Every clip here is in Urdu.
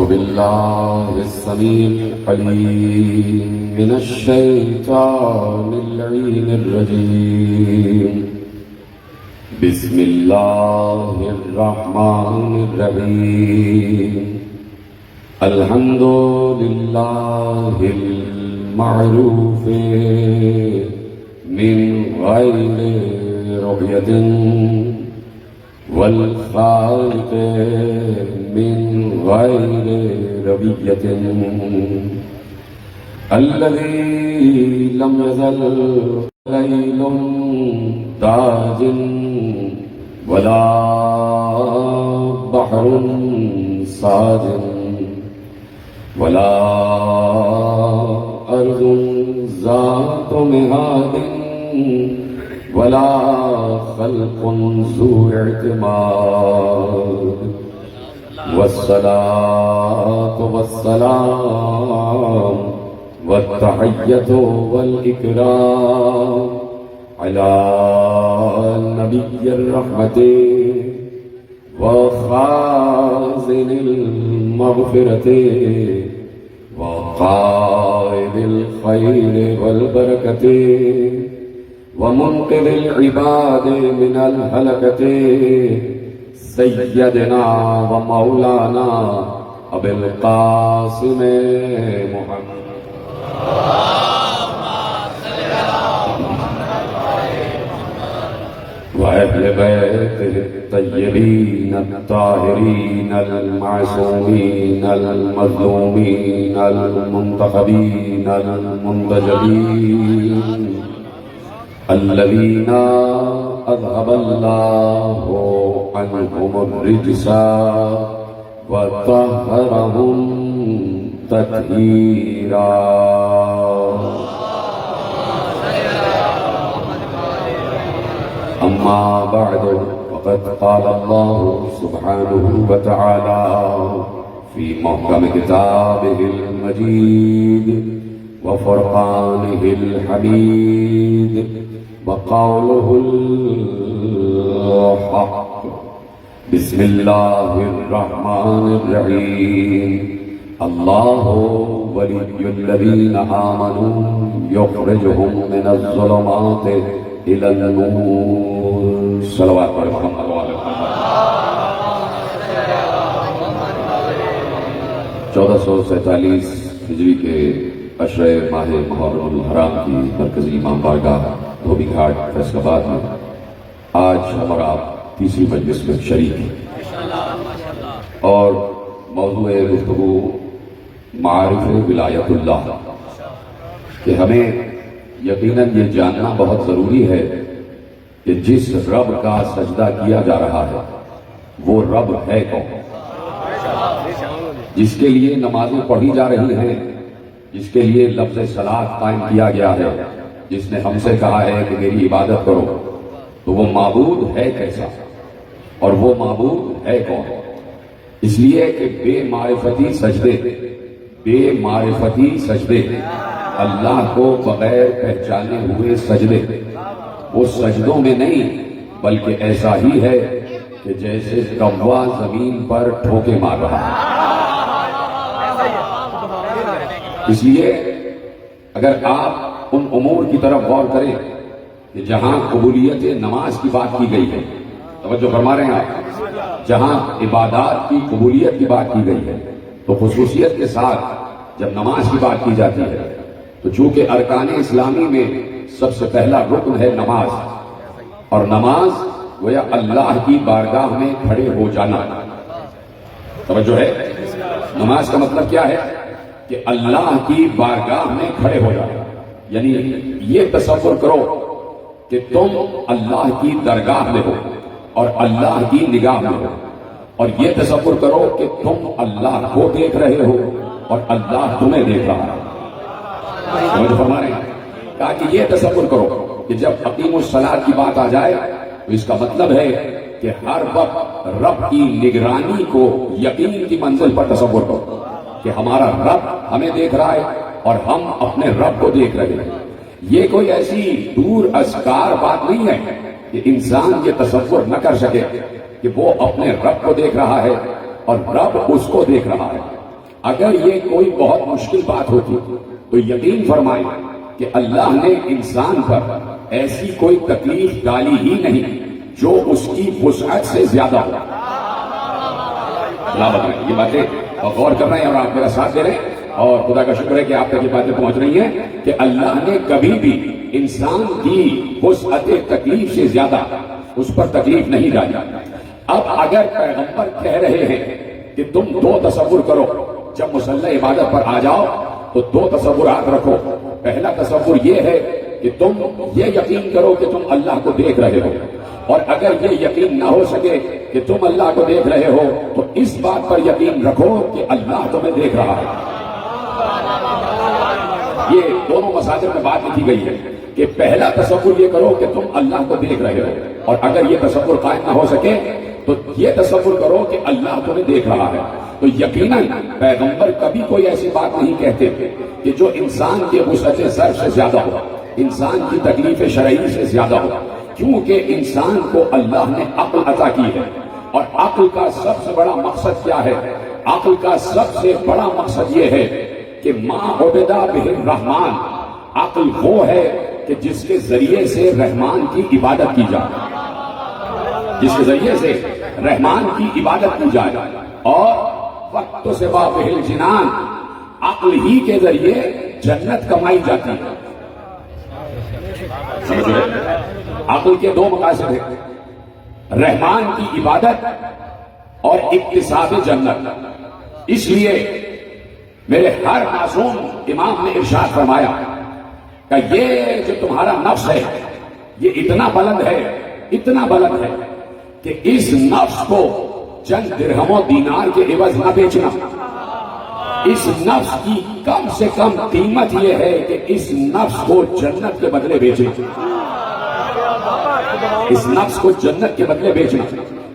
بالله السميع العليم من الشيطان اللعين الرجيم. بسم الله الرحمن الرحيم. الحمد لله المعروف من غير رؤية والخالق من غير ربية، الذي لم يزل ليل داج ولا بحر ساج ولا أرض ذات مهاد ولا خلق ذو اعتماد، والصلاة والسلام والتحية والإكرام على نبي الرحمة وخازن المغفرة وقائد الخير والبركة ومنقذ العباد من الهلكة، سيدنا ومولانا أبي القاسم محمد وأهل بيته الطيبين الطاهرين المعصومين المظلومين المنتخبين المنتجبين، الذين أذهب الله عنهم الرجس وطهرهم تطهيرا. أما بعد، فقد قال الله سبحانه وتعالى في محكم كتابه المجيد وفرقانه الحميد وقوله الحق. بسم الله الرحمن الرحيم. الله ولي الذين آمنوا يخرجهم من الظلمات إلى النور. صلوات محمد وعلى محمد. 1447 ہجری کے عشرۂ ماہ محرم الحرام کی مرکزی امام بارگاہ دھوبی گھاٹ فیصل آباد میں آج ہمارا تیسری مجلس میں شریک ہے، اور موضوع گفتگو معارف ولایت اللہ، کہ ہمیں یقیناً یہ جاننا بہت ضروری ہے کہ جس رب کا سجدہ کیا جا رہا ہے وہ رب ہے کون؟ جس کے لیے نمازیں پڑھی جا رہی ہیں، جس کے لیے لفظ صلاۃ قائم کیا گیا ہے، جس نے ہم سے کہا ہے کہ میری عبادت کرو، تو وہ معبود ہے کیسا اور وہ معبود ہے کون؟ اس لیے کہ بے معرفتی سجدے اللہ کو بغیر پہچانے ہوئے سجدے، وہ سجدوں میں نہیں بلکہ ایسا ہی ہے کہ جیسے کوا زمین پر ٹھوکے مار رہا ہے۔ اس لیے اگر آپ ان امور کی طرف غور کریں کہ جہاں قبولیت نماز کی بات کی گئی ہے، توجہ فرما رہے ہیں آپ، جہاں عبادات کی قبولیت کی بات کی گئی ہے، تو خصوصیت کے ساتھ جب نماز کی بات کی جاتی ہے تو چونکہ ارکان اسلامی میں سب سے پہلا رکن ہے نماز، اور نماز گویا اللہ کی بارگاہ میں کھڑے ہو جانا، توجہ ہے، نماز کا مطلب کیا ہے کہ اللہ کی بارگاہ میں کھڑے ہو جانا، یعنی یہ تصور کرو کہ تم اللہ کی درگاہ میں ہو اور اللہ کی نگاہ میں ہو، اور یہ تصور کرو کہ تم اللہ کو دیکھ رہے ہو اور اللہ تمہیں دیکھ رہا ہے۔ مجھے فرما رہے ہیں کہا کہ یہ تصور کرو کہ جب اقیم الصلاۃ کی بات آ جائے تو اس کا مطلب ہے کہ ہر وقت رب کی نگرانی کو یقین کی منزل پر تصور کرو کہ ہمارا رب ہمیں دیکھ رہا ہے اور ہم اپنے رب کو دیکھ رہے ہیں۔ یہ کوئی ایسی دور ازکار بات نہیں ہے کہ انسان یہ تصور نہ کر سکے کہ وہ اپنے رب کو دیکھ رہا ہے اور رب اس کو دیکھ رہا ہے۔ اگر یہ کوئی بہت مشکل بات ہوتی تو یقین فرمائیں کہ اللہ نے انسان پر ایسی کوئی تکلیف ڈالی ہی نہیں جو اس کی وسعت سے زیادہ ہو. یہ باتیں غور کر رہے ہیں اور آپ میرا ساتھ دے رہے ہیں، اور خدا کا شکر ہے کہ آپ تک یہ باتیں پہنچ رہی ہیں کہ اللہ نے کبھی بھی انسان کی وسعت تکلیف سے زیادہ اس پر تکلیف نہیں ڈالی. اب اگر پیغمبر کہہ رہے ہیں کہ تم دو تصور کرو، جب مصلی عبادت پر آ جاؤ تو دو تصورات رکھو. پہلا تصور یہ ہے کہ تم یہ یقین کرو کہ تم اللہ کو دیکھ رہے ہو، اور اگر یہ یقین نہ ہو سکے کہ تم اللہ کو دیکھ رہے ہو تو اس بات پر یقین رکھو کہ اللہ تمہیں دیکھ رہا ہے. یہ دونوں مصادر میں بات لکھی گئی ہے کہ پہلا تصور یہ کرو کہ تم اللہ کو دیکھ رہے ہو، اور اگر یہ تصور قائم نہ ہو سکے تو یہ تصور کرو کہ اللہ تمہیں دیکھ رہا ہے. تو یقیناً پیغمبر کبھی کوئی ایسی بات نہیں کہتے کہ جو انسان کے وسعت ضرب سے زیادہ ہو، انسان کی تکلیف شرعی سے زیادہ ہو، کیونکہ انسان کو اللہ نے عقل عطا کی ہے. اور عقل کا سب سے بڑا مقصد کیا ہے؟ عقل کا سب سے بڑا مقصد یہ ہے کہ ما عبد بہ الرحمن، عقل وہ ہے کہ جس کے ذریعے سے رحمان کی عبادت کی جائے، جس کے ذریعے سے رحمان کی عبادت کی جائے. اور وقت سے بہ الجنان، عقل ہی کے ذریعے جنت کمائی جاتی ہے. سمجھو، عقل کے دو مقاصد ہیں، رحمان کی عبادت اور اکتساب جنت. اس لیے میرے ہر معصوم امام نے ارشاد فرمایا کہ یہ جو تمہارا نفس ہے یہ اتنا بلند ہے، اتنا بلند ہے کہ اس نفس کو چند درہم و دینار کے عوض نہ بیچنا. اس نفس کی کم سے کم قیمت یہ ہے کہ اس نفس کو جنت کے بدلے بیچنا، اس نفس کو جنت کے بدلے بیچنا.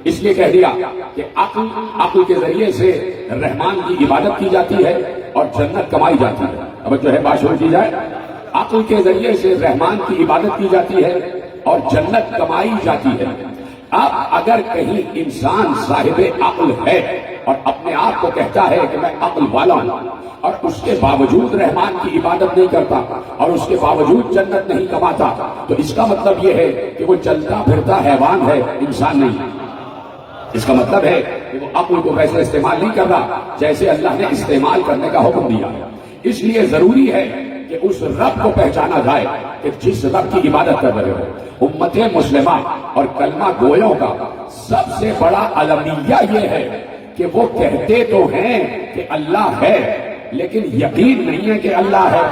اس لیے کہہ دیا کہ عقل کے ذریعے سے رحمان کی عبادت کی جاتی ہے اور جنت کمائی جاتی ہے. اب جو ہے بات شروع کی جائے، عقل کے ذریعے سے رحمان کی عبادت کی جاتی ہے اور جنت کمائی جاتی ہے. اب اگر کہیں انسان صاحب عقل ہے اور اپنے آپ کو کہتا ہے کہ میں عقل والا ہوں، اور اس کے باوجود رحمان کی عبادت نہیں کرتا اور اس کے باوجود جنت نہیں کماتا، تو اس کا مطلب یہ ہے کہ وہ چلتا پھرتا حیوان ہے، انسان نہیں. اس کا مطلب ہے کہ وہ عقل کو ویسے استعمال نہیں کر رہا جیسے اللہ نے استعمال کرنے کا حکم دیا. اس لیے ضروری ہے کہ اس رب کو پہچانا جائے کہ جس رب کی عبادت کر رہے ہو. امت مسلمہ اور کلمہ گویوں کا سب سے بڑا المیہ یہ ہے کہ وہ کہتے تو ہیں کہ اللہ ہے لیکن یقین نہیں ہے کہ اللہ ہے.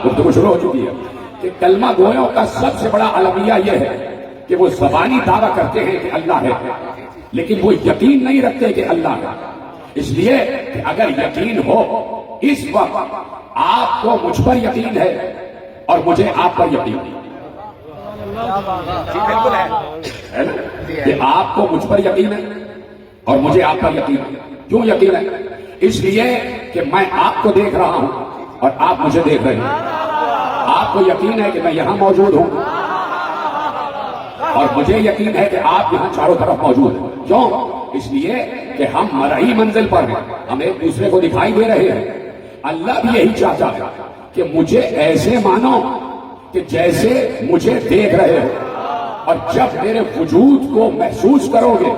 گفتگو شروع ہو چکی ہے کہ کلمہ گویوں کا سب سے بڑا المیہ یہ ہے کہ وہ زبانی دعویٰ کرتے ہیں کہ اللہ ہے لیکن وہ یقین نہیں رکھتے کہ اللہ ہے. اس لیے کہ اگر یقین ہو، اس وقت آپ کو مجھ پر یقین ہے اور مجھے آپ پر یقین ہے کہ آپ کو مجھ پر یقین ہے اور مجھے آپ پر یقین ہے. کیوں یقین ہے؟ اس لیے کہ میں آپ کو دیکھ رہا ہوں اور آپ مجھے دیکھ رہے ہیں. آپ کو یقین ہے کہ میں یہاں موجود ہوں اور مجھے یقین ہے کہ آپ یہاں چاروں طرف موجود ہیں. کیوں؟ اس لیے کہ ہم مرئی منزل پر ہیں، ہم ایک دوسرے کو دکھائی دے رہے ہیں. اللہ بھی یہی چاہتا ہے کہ مجھے ایسے مانو کہ جیسے مجھے دیکھ رہے ہو، اور جب میرے وجود کو محسوس کرو گے،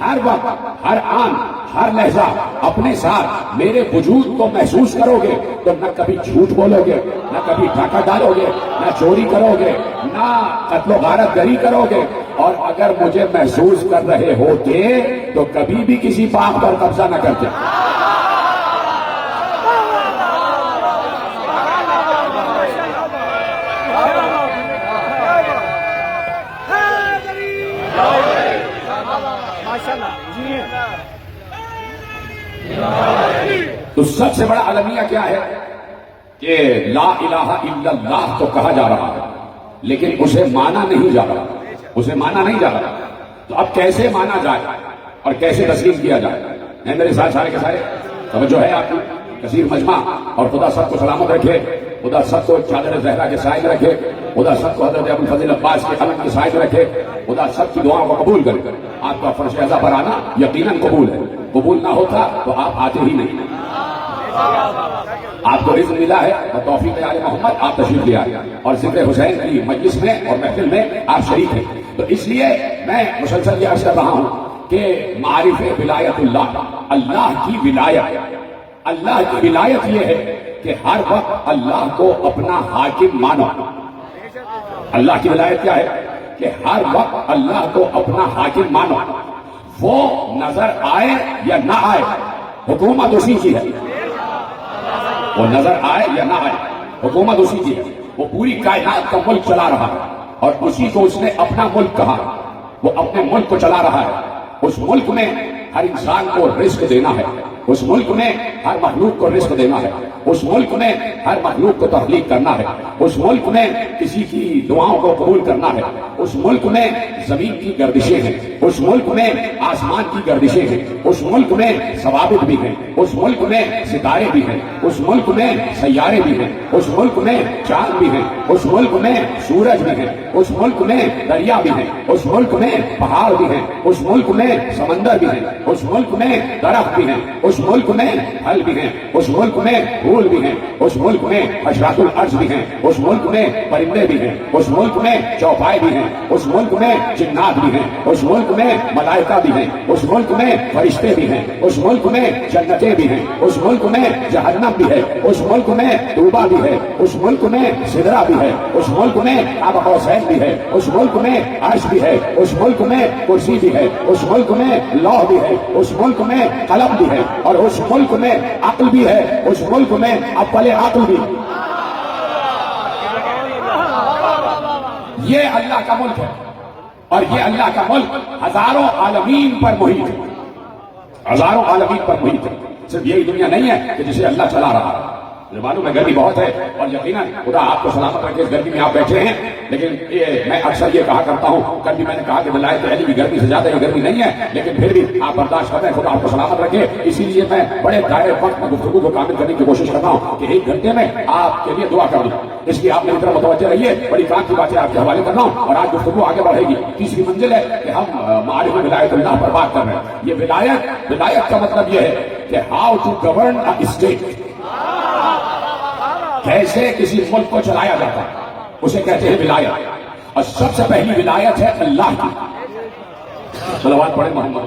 ہر وقت، ہر آن، ہر لحظہ اپنے ساتھ میرے وجود کو محسوس کرو گے تو نہ کبھی جھوٹ بولو گے، نہ کبھی ڈاکہ ڈالو گے، نہ چوری کرو گے، نہ قتل و غارت گری کرو گے. اور اگر مجھے محسوس کر رہے ہوتے تو کبھی بھی کسی باغ پر قبضہ نہ کرتے. تو سب سے بڑا المیہ کیا ہے کہ لا الہ الا اللہ تو کہا جا رہا ہے لیکن اسے مانا نہیں جا رہا، اسے مانا نہیں جا رہا. تو اب کیسے مانا جائے اور کیسے تسلیم کیا جائے؟ میرے ساتھ سارے کے سارے توجہ ہے آپ کی. کثیر مجمع، اور خدا سب کو سلامت رکھے، خدا سب کو چادر زہرا کے سائے میں رکھے، خدا سب کو حضرت ابوالفضل عباس کے قلم کے سائے میں رکھے، خدا سب کی دعاؤں کو قبول کرے. آپ کا فرش اعضا پر آنا یقیناً قبول ہے. قبول نہ ہوتا تو آپ آتے ہی نہیں. آپ کو رزق ملا ہے اور توفیق آل محمد آپ تشریف لے آئے اور ذکر حسین کی مجلس میں اور محفل میں آپ شریک ہیں. تو اس لیے میں مسلسل یہ عرض کر رہا ہوں کہ معرف ولایت اللہ، اللہ کی ولایت، اللہ کی ولایت یہ ہے کہ ہر وقت اللہ کو اپنا حاکم مانو. اللہ کی ولایت کیا ہے کہ ہر وقت اللہ کو اپنا حاکم مانو. وہ نظر آئے یا نہ آئے حکومت اسی کی ہے. وہ نظر آئے یا نہ آئے حکومت اسی کی ہے. وہ پوری کائنات کا ملک چلا رہا ہے اور اسی کو اس نے اپنا ملک کہا. وہ اپنے ملک کو چلا رہا ہے. اس ملک میں ہر انسان کو رزق دینا ہے. اس ملک میں ہر مخلوق کو رزق دینا ہے. اس ملک میں ہر مخلوق کو تخلیق کرنا ہے. اس ملک میں کسی کی دعاؤں کو قبول کرنا ہے. اس ملک میں زمین کی گردشیں ہیں. اس ملک میں آسمان کی گردشیں ہیں. اس ملک میں ثوابت بھی ہیں. اس ملک میں ستارے بھی ہیں. اس ملک میں سیارے بھی ہیں. اس ملک میں چاند بھی ہیں. اس ملک میں سورج بھی ہیں. اس ملک میں دریا بھی ہیں. اس ملک میں پہاڑ بھی ہیں. اس ملک میں سمندر بھی ہیں. اس ملک میں درخت بھی ہیں. اس ملک میں پھل بھی ہیں. اس ملک میں پھول بھی ہیں. اس ملک میں حشرات الارض بھی ہیں. اس ملک میں پرندے بھی ہیں. اس ملک میں چوپائے بھی ہیں. اس ملک میں جنات بھی ہیں. اس ملک میں ملائکہ بھی ہیں. اس ملک میں فرشتے بھی ہیں. اس ملک میں جنتیں بھی ہیں. اس ملک میں جہنم بھی ہے. اس ملک میں طوبہ بھی ہے. اس ملک میں سدرہ بھی ہے. اس ملک میں قاب قوسین بھی ہے. اس ملک میں عرش بھی ہے. اس ملک میں کرسی بھی ہے. اس ملک میں لوح بھی ہے. اس ملک میں قلم بھی ہے. اور اس ملک میں عقل بھی ہے. اس ملک میں اول عقل بھی. یہ اللہ کا ملک ہے اور یہ اللہ کا ملک ہزاروں عالمین پر محیط ہے. ہزاروں عالمین پر محیط ہے. صرف یہی دنیا نہیں ہے کہ جسے اللہ چلا رہا ہے. مجھے معلوم ہے گرمی بہت ہے اور یقیناً خدا آپ کو سلامت رکھے اس گرمی میں آپ بیٹھے ہیں. لیکن میں اکثر یہ کہا کرتا ہوں، کل بھی میں نے کہا کہ ولایت علی کی گرمی سے زیادہ یہ گرمی نہیں ہے، لیکن پھر بھی آپ برداشت کرتے ہیں. خدا آپ کو سلامت رکھے. اسی لیے میں بڑے دائرے وقت میں گفتگو کو کامل کرنے کی کوشش کرتا ہوں کہ ایک گھنٹے میں آپ کے لیے دعا کر دوں. اس لیے آپ میری طرف متوجہ رہیے. بڑی کام کی باتیں آپ کے حوالے کر رہا ہوں اور آج گفتگو آگے بڑھے گی. تیسری منزل ہے کہ ہم معرف ولایت اللہ پر بات کر رہے ہیں. یہ ولایت کا مطلب یہ ہے کہ how to govern a state. کیسے کسی ملک کو چلایا جاتا ہے اسے کہتے ہیں ولایت. اور سب سے پہلی ولایت ہے اللہ کی. صلوات پڑھیں محمد.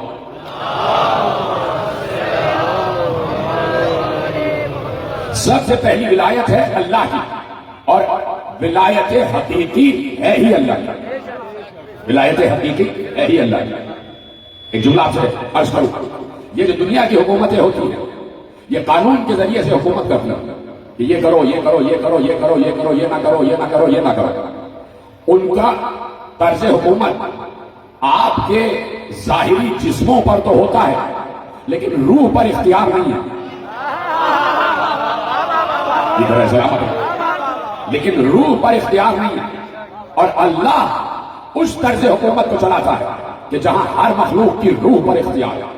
سب سے پہلی ولایت ہے اللہ کی اور ولایت حقیقی ہے ہی اللہ کی. ولایت حقیقی ہے ہی اللہ کی. ایک جملہ آپ سے عرض کروں. یہ جو دنیا کی حکومتیں ہوتی ہیں یہ قانون کے ذریعے سے حکومت کرتی ہیں کہ یہ کرو یہ کرو یہ کرو یہ کرو یہ کرو یہ نہ کرو یہ نہ کرو یہ نہ کرو. ان کا طرز حکومت آپ کے ظاہری جسموں پر تو ہوتا ہے لیکن روح پر اختیار نہیں ہے. لیکن روح پر اختیار نہیں ہے. اور اللہ اس طرز حکومت کو چلاتا ہے کہ جہاں ہر مخلوق کی روح پر اختیار ہے.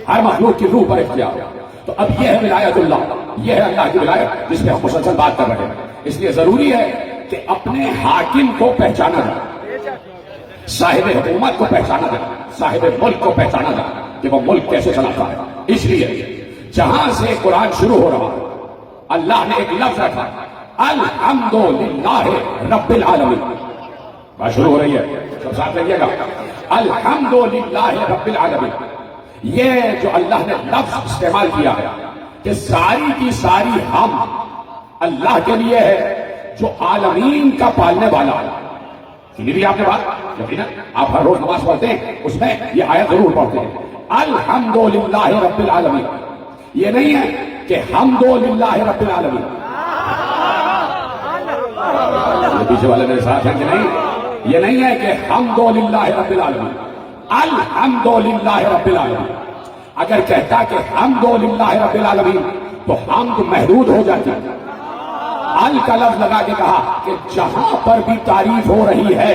ہر مخلوق کی روح پر اختیار ہے. تو اب یہ ہے ولایت اللہ. یہ ہے اللہ کی ولایت جس پہ ہم مسلسل بات کر رہے ہیں. اس لیے ضروری ہے کہ اپنے حاکم کو پہچانا جائے, صاحب حکومت کو پہچانا جائے, صاحب ملک کو پہچانا جائے کہ وہ ملک کیسے چلاتا ہے. اس لیے جہاں سے قرآن شروع ہو رہا ہے اللہ نے ایک لفظ رکھا الحمدللہ رب العالمین. بات شروع ہو رہی ہے, سب ساتھ رہیے گا. الحمدللہ رب العالمین. یہ جو اللہ نے لفظ استعمال کیا ہے کہ ساری کی ساری ہم اللہ کے لیے ہے جو عالمین کا پالنے والا ہے. سنی بھی آپ نے بات, یقیناً آپ ہر روز نماز پڑھتے ہیں اس میں یہ آیت ضرور پڑھتے ہیں الحمدللہ رب العالمین. یہ نہیں ہے کہ حمدللہ رب العالمین. پیچھے والے میرے ساتھ ہیں کہ نہیں؟ یہ نہیں ہے کہ حمدللہ رب العالمین, الحمدللہ رب العالمین. اگر کہتا کہ حمدللہ رب العالمین تو حمد محدود ہو جاتی. ال کا لفظ لگا کے کہا کہ جہاں پر بھی تعریف ہو رہی ہے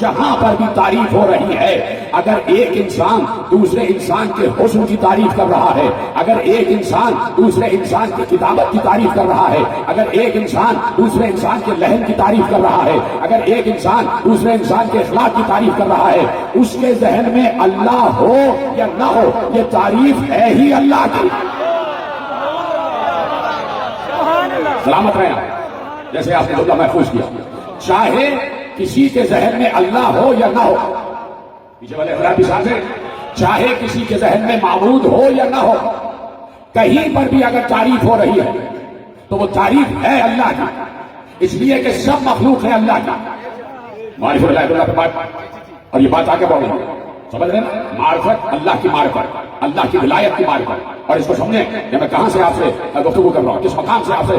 جہاں پر بھی تعریف ہو رہی ہے، اگر ایک انسان دوسرے انسان کے حسن کی تعریف کر رہا ہے، اگر ایک انسان دوسرے انسان کی کتابت کی تعریف کر رہا ہے، اگر ایک انسان دوسرے انسان کے لہن کی تعریف کر رہا ہے، اگر ایک انسان دوسرے انسان کے اخلاق کی تعریف کر رہا ہے، اس کے ذہن میں اللہ ہو یا نہ ہو، یہ تعریف ہے ہی اللہ کی۔ سلامت رہے آپ، جیسے آپ نے جملہ محفوظ کیا، چاہے کسی کے ذہن میں اللہ ہو یا نہ ہو، پیچھے والے اخلاقی ساتھ، چاہے کسی کے ذہن میں معبود ہو یا نہ ہو، کہیں پر بھی اگر تعریف ہو رہی ہے تو وہ تعریف ہے اللہ کی، اس لیے کہ سب مخلوق ہے اللہ کی۔ معرفت اللہ پہ بات، اور یہ بات آگے بڑھ رہی ہے، سمجھ رہے ہیں؟ معرفت اللہ کی معرفت، اللہ کی ولایت کی معرفت۔ اور اس کو سمجھیں کہ میں کہاں سے آپ سے گفتگو کر رہا ہوں، کس مقام سے آپ سے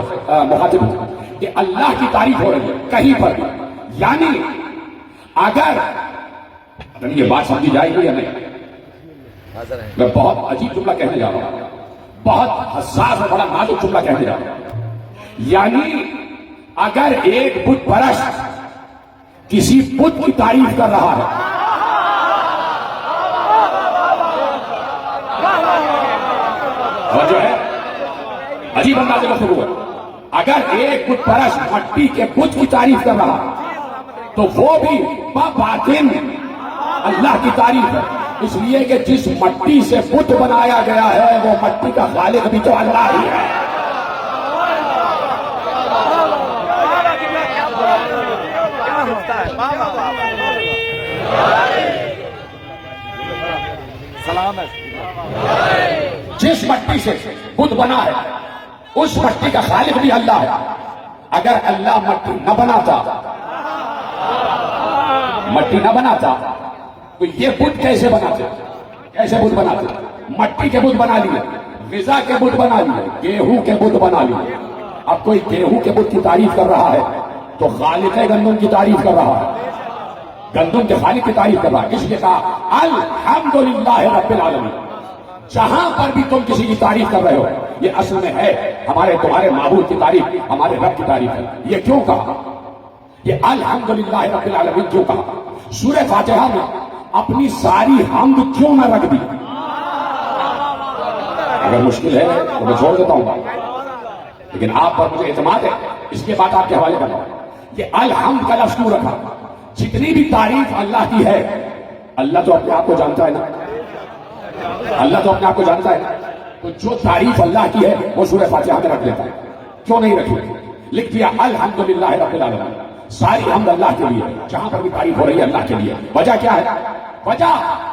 مخاطب ہوں، کہ اللہ کی تعریف ہو رہی ہے کہیں پر بھی، یعنی اگر یہ بات سمجھی جائے گی یا نہیں، میں بہت عجیب جملہ کہنے جا رہا ہوں، بہت حساس اور بڑا نازک جملہ کہنے جا رہا ہوں، یعنی اگر ایک بت پرست کسی بت کی تعریف کر رہا ہے، اور جو ہے عجیب انداز سے گفتگو ہے، اگر ایک بت پرست مٹی کے بت کی تعریف کر رہا ہے تو وہ بھی باطن اللہ کی تعریف ہے، اس لیے کہ جس مٹی سے بت بنایا گیا ہے وہ مٹی کا خالق بھی تو اللہ ہی ہے۔ جس مٹی سے بت بنا ہے اس مٹی کا خالق بھی اللہ ہے۔ اگر اللہ مٹی نہ بناتا تو یہ بت کیسے بناتے؟ کیسے بت بناتے؟ مٹی کے بت بنا لیے، غذا کے بت بنا لیے، گیہوں کے بت بنا لیے۔ اب کوئی گیہوں کے بت کی تعریف کر رہا ہے تو خالق گندم کی تعریف کر رہا ہے، گندم کے خالق کی تعریف کر رہا ہے، اس لیے کہا الحمدللہ رب العالمین۔ جہاں پر بھی تم کسی کی تعریف کر رہے ہو، یہ اصل میں ہے ہمارے تمہارے معبود کی تعریف، ہمارے رب کی تعریف ہے۔ یہ کیوں کہا؟ یہ الحمدللہ رب العالمین کیوں کہا؟ سورہ فاتحہ میں اپنی ساری حمد کیوں نہ رکھ دی؟ اگر مشکل ہے تو میں چھوڑ دیتا ہوں، لیکن آپ پر مجھے اعتماد ہے، اس کے بعد آپ کے حوالے کرنا ہوں۔ یہ الحمد کا لفظ کیوں رکھا؟ جتنی بھی تعریف اللہ کی ہے، اللہ تو اپنے آپ کو جانتا ہے نا، اللہ تو اپنے آپ کو جانتا ہے، تو جو تعریف اللہ کی ہے وہ سورہ فاتحہ میں رکھ لیتا ہے۔ کیوں نہیں رکھی؟ لکھ دیا الحمدللہ رب العالمین، ساری حمد اللہ کے لیے، جہاں پر بھی تعریف ہو رہی ہے اللہ کے لیے۔ وجہ کیا ہے؟ وجہ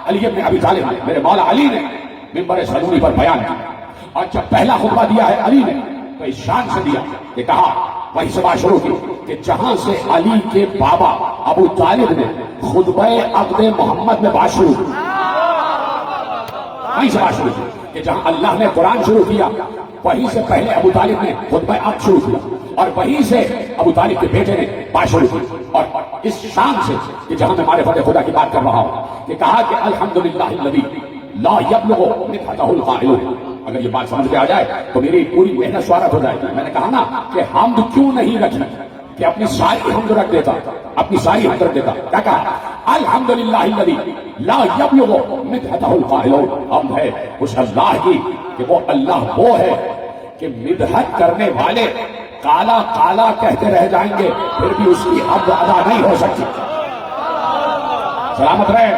علی بن ابی طالب نے، میرے مولا علی نے منبر صدوری پر بیان کی، اور جب پہلا خطبہ دیا ہے علی نے تو اس شان سے دیا کہ کہا، وہی سے بات شروع کی کہ جہاں سے علی کے بابا ابو طالب نے خطبہ عقد محمد میں بات شروع کی، وہیں سے بات شروع کی کہ جہاں اللہ نے قرآن شروع کیا وہیں سے پہلے ابو طالب نے خطبہ عقد شروع کیا، اور وہیں سے ابو طالب کے بیٹے نے بات شروع کی، اور اس شان سے کہ جہاں میں معرفت خدا کی بات کر رہا ہوں کہ کہا کہ الحمدللہ الذی لا یبلغ مدحتہ القائلون۔ اگر یہ بات سمجھ میں آ جائے تو میری پوری محنت سوارت ہو جائے گی۔ میں نے کہا نا کہ حمد کیوں نہیں رکھی، کہ اپنی ساری حمد رکھ دیتا، اپنی ساری حمد رکھ دیتا۔ کیا کہا؟ الحمدللہ الذی لا یبلغ مدحتہ القائلون۔ حمد ہے اس اللہ کی کہ وہ اللہ وہ ہے کہ مدحت کرنے والے کالا کالا کہتے رہ جائیں گے پھر بھی اس کی حمد ادا نہیں ہو سکتی۔ سلامت رہے۔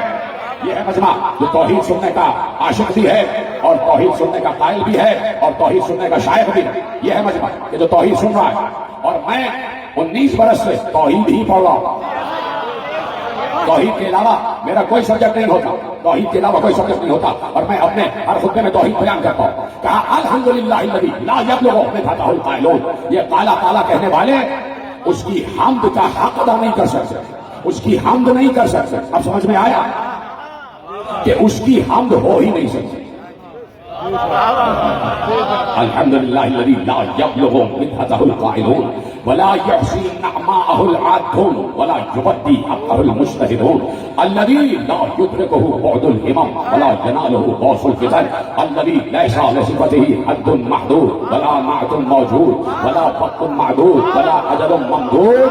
یہ ہے مجمع جو توحید سننے کا عاشق بھی ہے اور توحید سننے کا قائل بھی ہے اور توحید سننے کا شائق بھی ہے۔ یہ ہے مجمع کہ جو توحید سن رہا ہے، اور میں 19 برس سے توحید ہی پڑھ رہا ہوں۔ توحید کے علاوہ میرا کوئی سبجیکٹ نہیں ہوتا، توحید کے علاوہ کوئی سبجیکٹ نہیں ہوتا، اور میں اپنے ہر خطبے میں توحید بیان کرتا ہوں۔ کہا الحمدللہ الذی لا یبلغ مدحتہ القائلون۔ یہ کالا کالا کہنے والے اس کی حمد کا حق ادا نہیں کر سکتے، اس کی حمد نہیں کر سکتے۔ اب سمجھ میں آیا کہ اس کی حمد ہو ہی نہیں سکتی۔ الحمدللہ الذی لا یبلغ مدحتہ القائلون ولا یحصی نعماءہ العادون ولا یبدی حقہ المجتہدون الذی لا یدرکہ بعد الہمم ولا ینالہ غوث الفتن الذی لیس لصفتہ حد محدود ولا نعت موجود ولا وقت معدود ولا اجل ممدود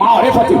معرفته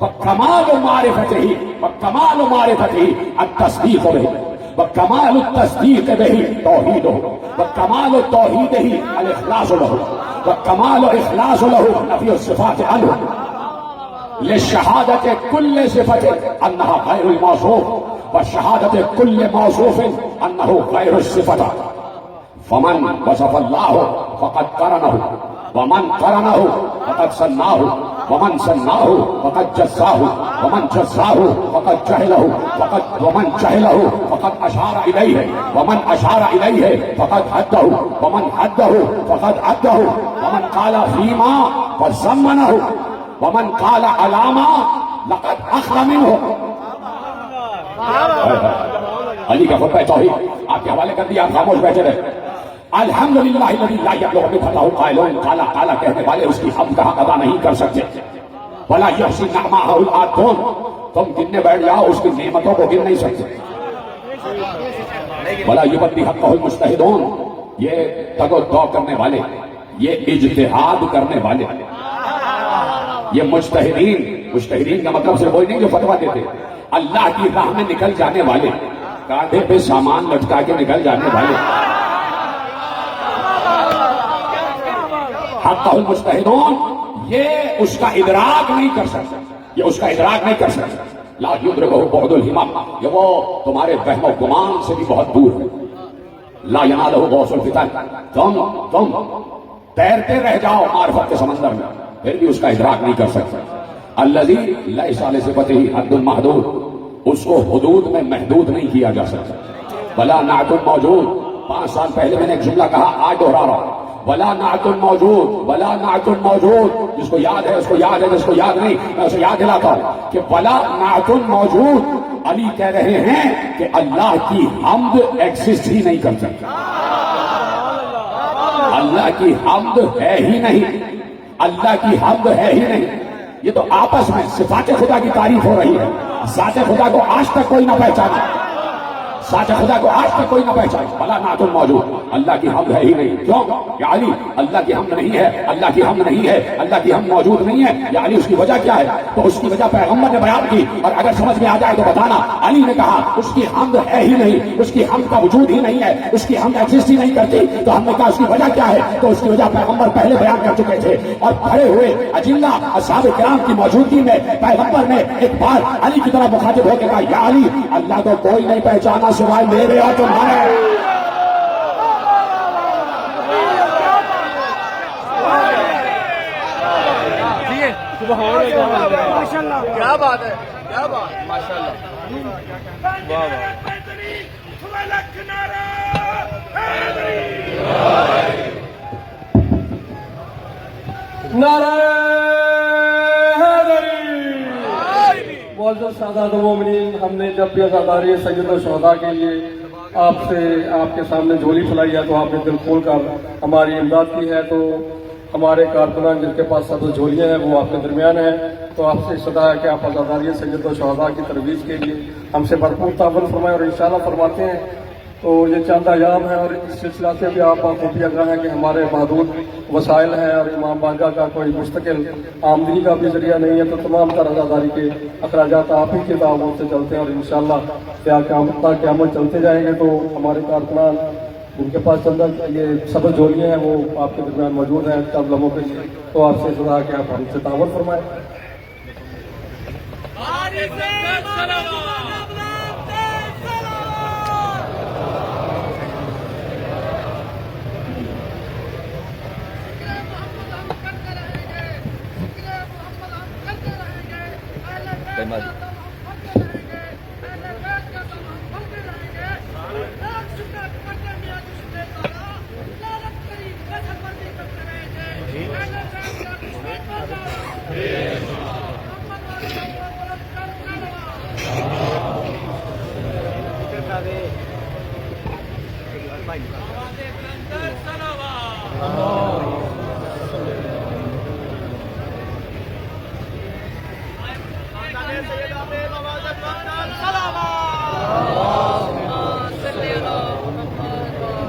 وكمال معرفته وكمال معرفته التصديق به وكمال التصديق به توحيده وكمال توحيده الإخلاص له وكمال إخلاص له نفي الصفات عنه للشهادة كل صفة أنها غير الموصوف وشهادة كل موصوف أنه غير الصفة فمن وصف الله فقد قرنه ومن قرنه فقد سناه ومن سناه فقد جزاه ومن جزاه فقد جهله ومن جهله فقد أشار إليه ومن أشار إليه فقد حده ومن حده فقد عده ومن قال فيما فزمنه ومن قال علامة لقد أخذ منه. علی کا خطبہ توحید آپ کے حوالے کر دیا، آپ خاموش بیٹھے رہے. الحمدللہ الذی لا یبلغ بفتحہ قائلون قالا قالا کہنے والے اس کی حمد کا حق ادا نہیں کر سکتے. ولا یحصی نعمہ العادون، تم گننے بیٹھ جاؤ اس کی نعمتوں کو گن نہیں سکتے. ولا یبدی حقہ المجتہدون، یہ تگ و دو کرنے والے، یہ اجتہاد کرنے والے، یہ مجتہدین کا مطلب صرف وہی نہیں جو فتویٰ دیتے، اللہ کی راہ میں نکل جانے والے، کاندھے پہ سامان لٹکا کے نکل جانے والے. حق المجتہدون، یہ اس کا ادراک نہیں کر سکتا، یہ اس کا ادراک نہیں کر سکتا. لا یدرکہ بعد الہمم، یہ وہ تمہارے وہم و گمان سے بھی بہت دور ہے. لا ینالہ غوث الفتن، تم تیرتے رہ جاؤ معرفت کے سمندر میں، پھر بھی اس کا ادراک نہیں کر سکتا. الذی لیس لصفتہ حد محدود، اس کو حدود میں محدود نہیں کیا جا سکتا. ولا نعت موجود، 5 سال پہلے میں نے ایک جملہ کہا، آج دوہرا رہا ہوں. ولا نعت موجود، ولا نعت موجود، جس کو یاد ہے اس کو یاد ہے، جس کو یاد نہیں میں اسے یاد دلاتا ہوں کہ ولا نعت موجود. علی کہہ رہے ہیں کہ اللہ کی حمد ایگزسٹ ہی نہیں کر سکتا، اللہ کی حمد ہے ہی نہیں، اللہ کی حمد ہے ہی نہیں. یہ تو آپس میں صفات خدا کی تعریف ہو رہی ہے، ذات خدا کو آج تک کوئی نہ پہچانا، ذات خدا کو آج تک کوئی نہ پہچانا. ولا نعت موجود، اللہ کی حمد ہے ہی نہیں. کیوں؟ یا علی اللہ کی حمد نہیں ہے، اللہ کی حمد نہیں ہے، اللہ کی حمد موجود نہیں ہے. یا علی اس کی وجہ کیا ہے؟ تو اس کی وجہ پیغمبر نے بیان کی، اور اگر سمجھ میں آ جائے تو بتانا. علی نے کہا اس کی حمد ہے ہی نہیں، اس کی حمد کا وجود ہی نہیں ہے، اس کی حمد ایگزسٹ ہی نہیں کرتی. تو ہم نے کہا اس کی وجہ کیا ہے؟ تو اس کی وجہ پیغمبر پہلے بیان کر چکے تھے. اور کھڑے ہوئے اجلہ اصحاب کرام کی موجودگی میں پیغمبر نے ایک بار علی کی طرف مخاطب ہو کے کہا، یا علی اللہ کو کوئی نہیں پہچانا سوائے میرے اور تمہارے. کیا بات ہے، کیا بات، ماشاء اللہ، واہ واہ. نعرہ حیدری. معزز سادات المومنین، ہم نے جب بھی عزاداری سید الشہداء کے لیے آپ کے سامنے جھولی پھیلائی ہے تو آپ نے دل کھول کر ہماری امداد کی ہے. تو ہمارے کارکنان جن کے پاس 7 جھولیاں ہیں وہ آپ کے درمیان ہیں. تو آپ سے صدا ہے کہ آپ عزاداری سید الشہداء کی ترویج کے لیے ہم سے بھرپور تعاون فرمائیں، اور انشاءاللہ فرماتے ہیں. تو یہ چند ایام ہے اور اس سلسلہ سے بھی آپ خوبی آگاہ ہیں کہ ہمارے محدود وسائل ہیں اور امام بارگاہ کا کوئی مستقل آمدنی کا بھی ذریعہ نہیں ہے. تو تمام تر عزاداری کے اخراجات آپ ہی کے تعاون سے چلتے ہیں، اور انشاءاللہ قیامت چلتے جائیں گے. تو ہمارے کارکنان جن کے پاس چندہ یہ سب جھولیاں ہیں وہ آپ کے درمیان موجود ہیں چند لمحوں کے لیے. تو آپ سے صدا ہے کہ آپ ہم سے تعاون فرمائیں.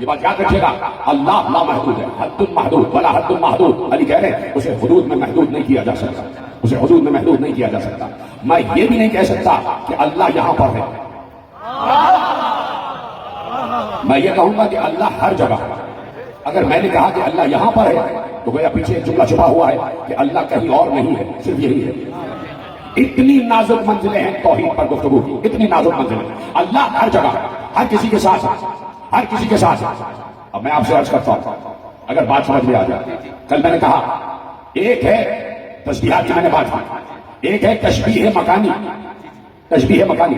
یہ بات یاد رکھیے گا، اللہ لا محدود ہے، حد محدود ولا حد محدود. علی کہہ رہے ہیں اسے حدود میں محدود نہیں کیا جا سکتا، اسے حدود میں محدود نہیں کیا جا سکتا. میں یہ بھی نہیں کہہ سکتا کہ اللہ یہاں پر ہے. میں یہ کہوں گا کہ اللہ ہر جگہ. اگر میں نے کہا کہ اللہ یہاں پر ہے تو گویا پیچھے ایک جملہ چھپا ہوا ہے کہ اللہ کہیں اور نہیں ہے، صرف یہی ہے. اتنی نازک منزلیں ہیں توحید پر گفتگو کی، اتنی نازک منزلیں. اللہ ہر جگہ، ہر کسی کے ساتھ، ہر کسی کے ساتھ. اب میں آپ سے عرض کرتا ہوں اگر بات سمجھ میں آ جائے. کل میں نے کہا ایک ہے تشبیہات کی میں نے بات کی، ایک ہے تشبیہ مکانی. تشبیہ مکانی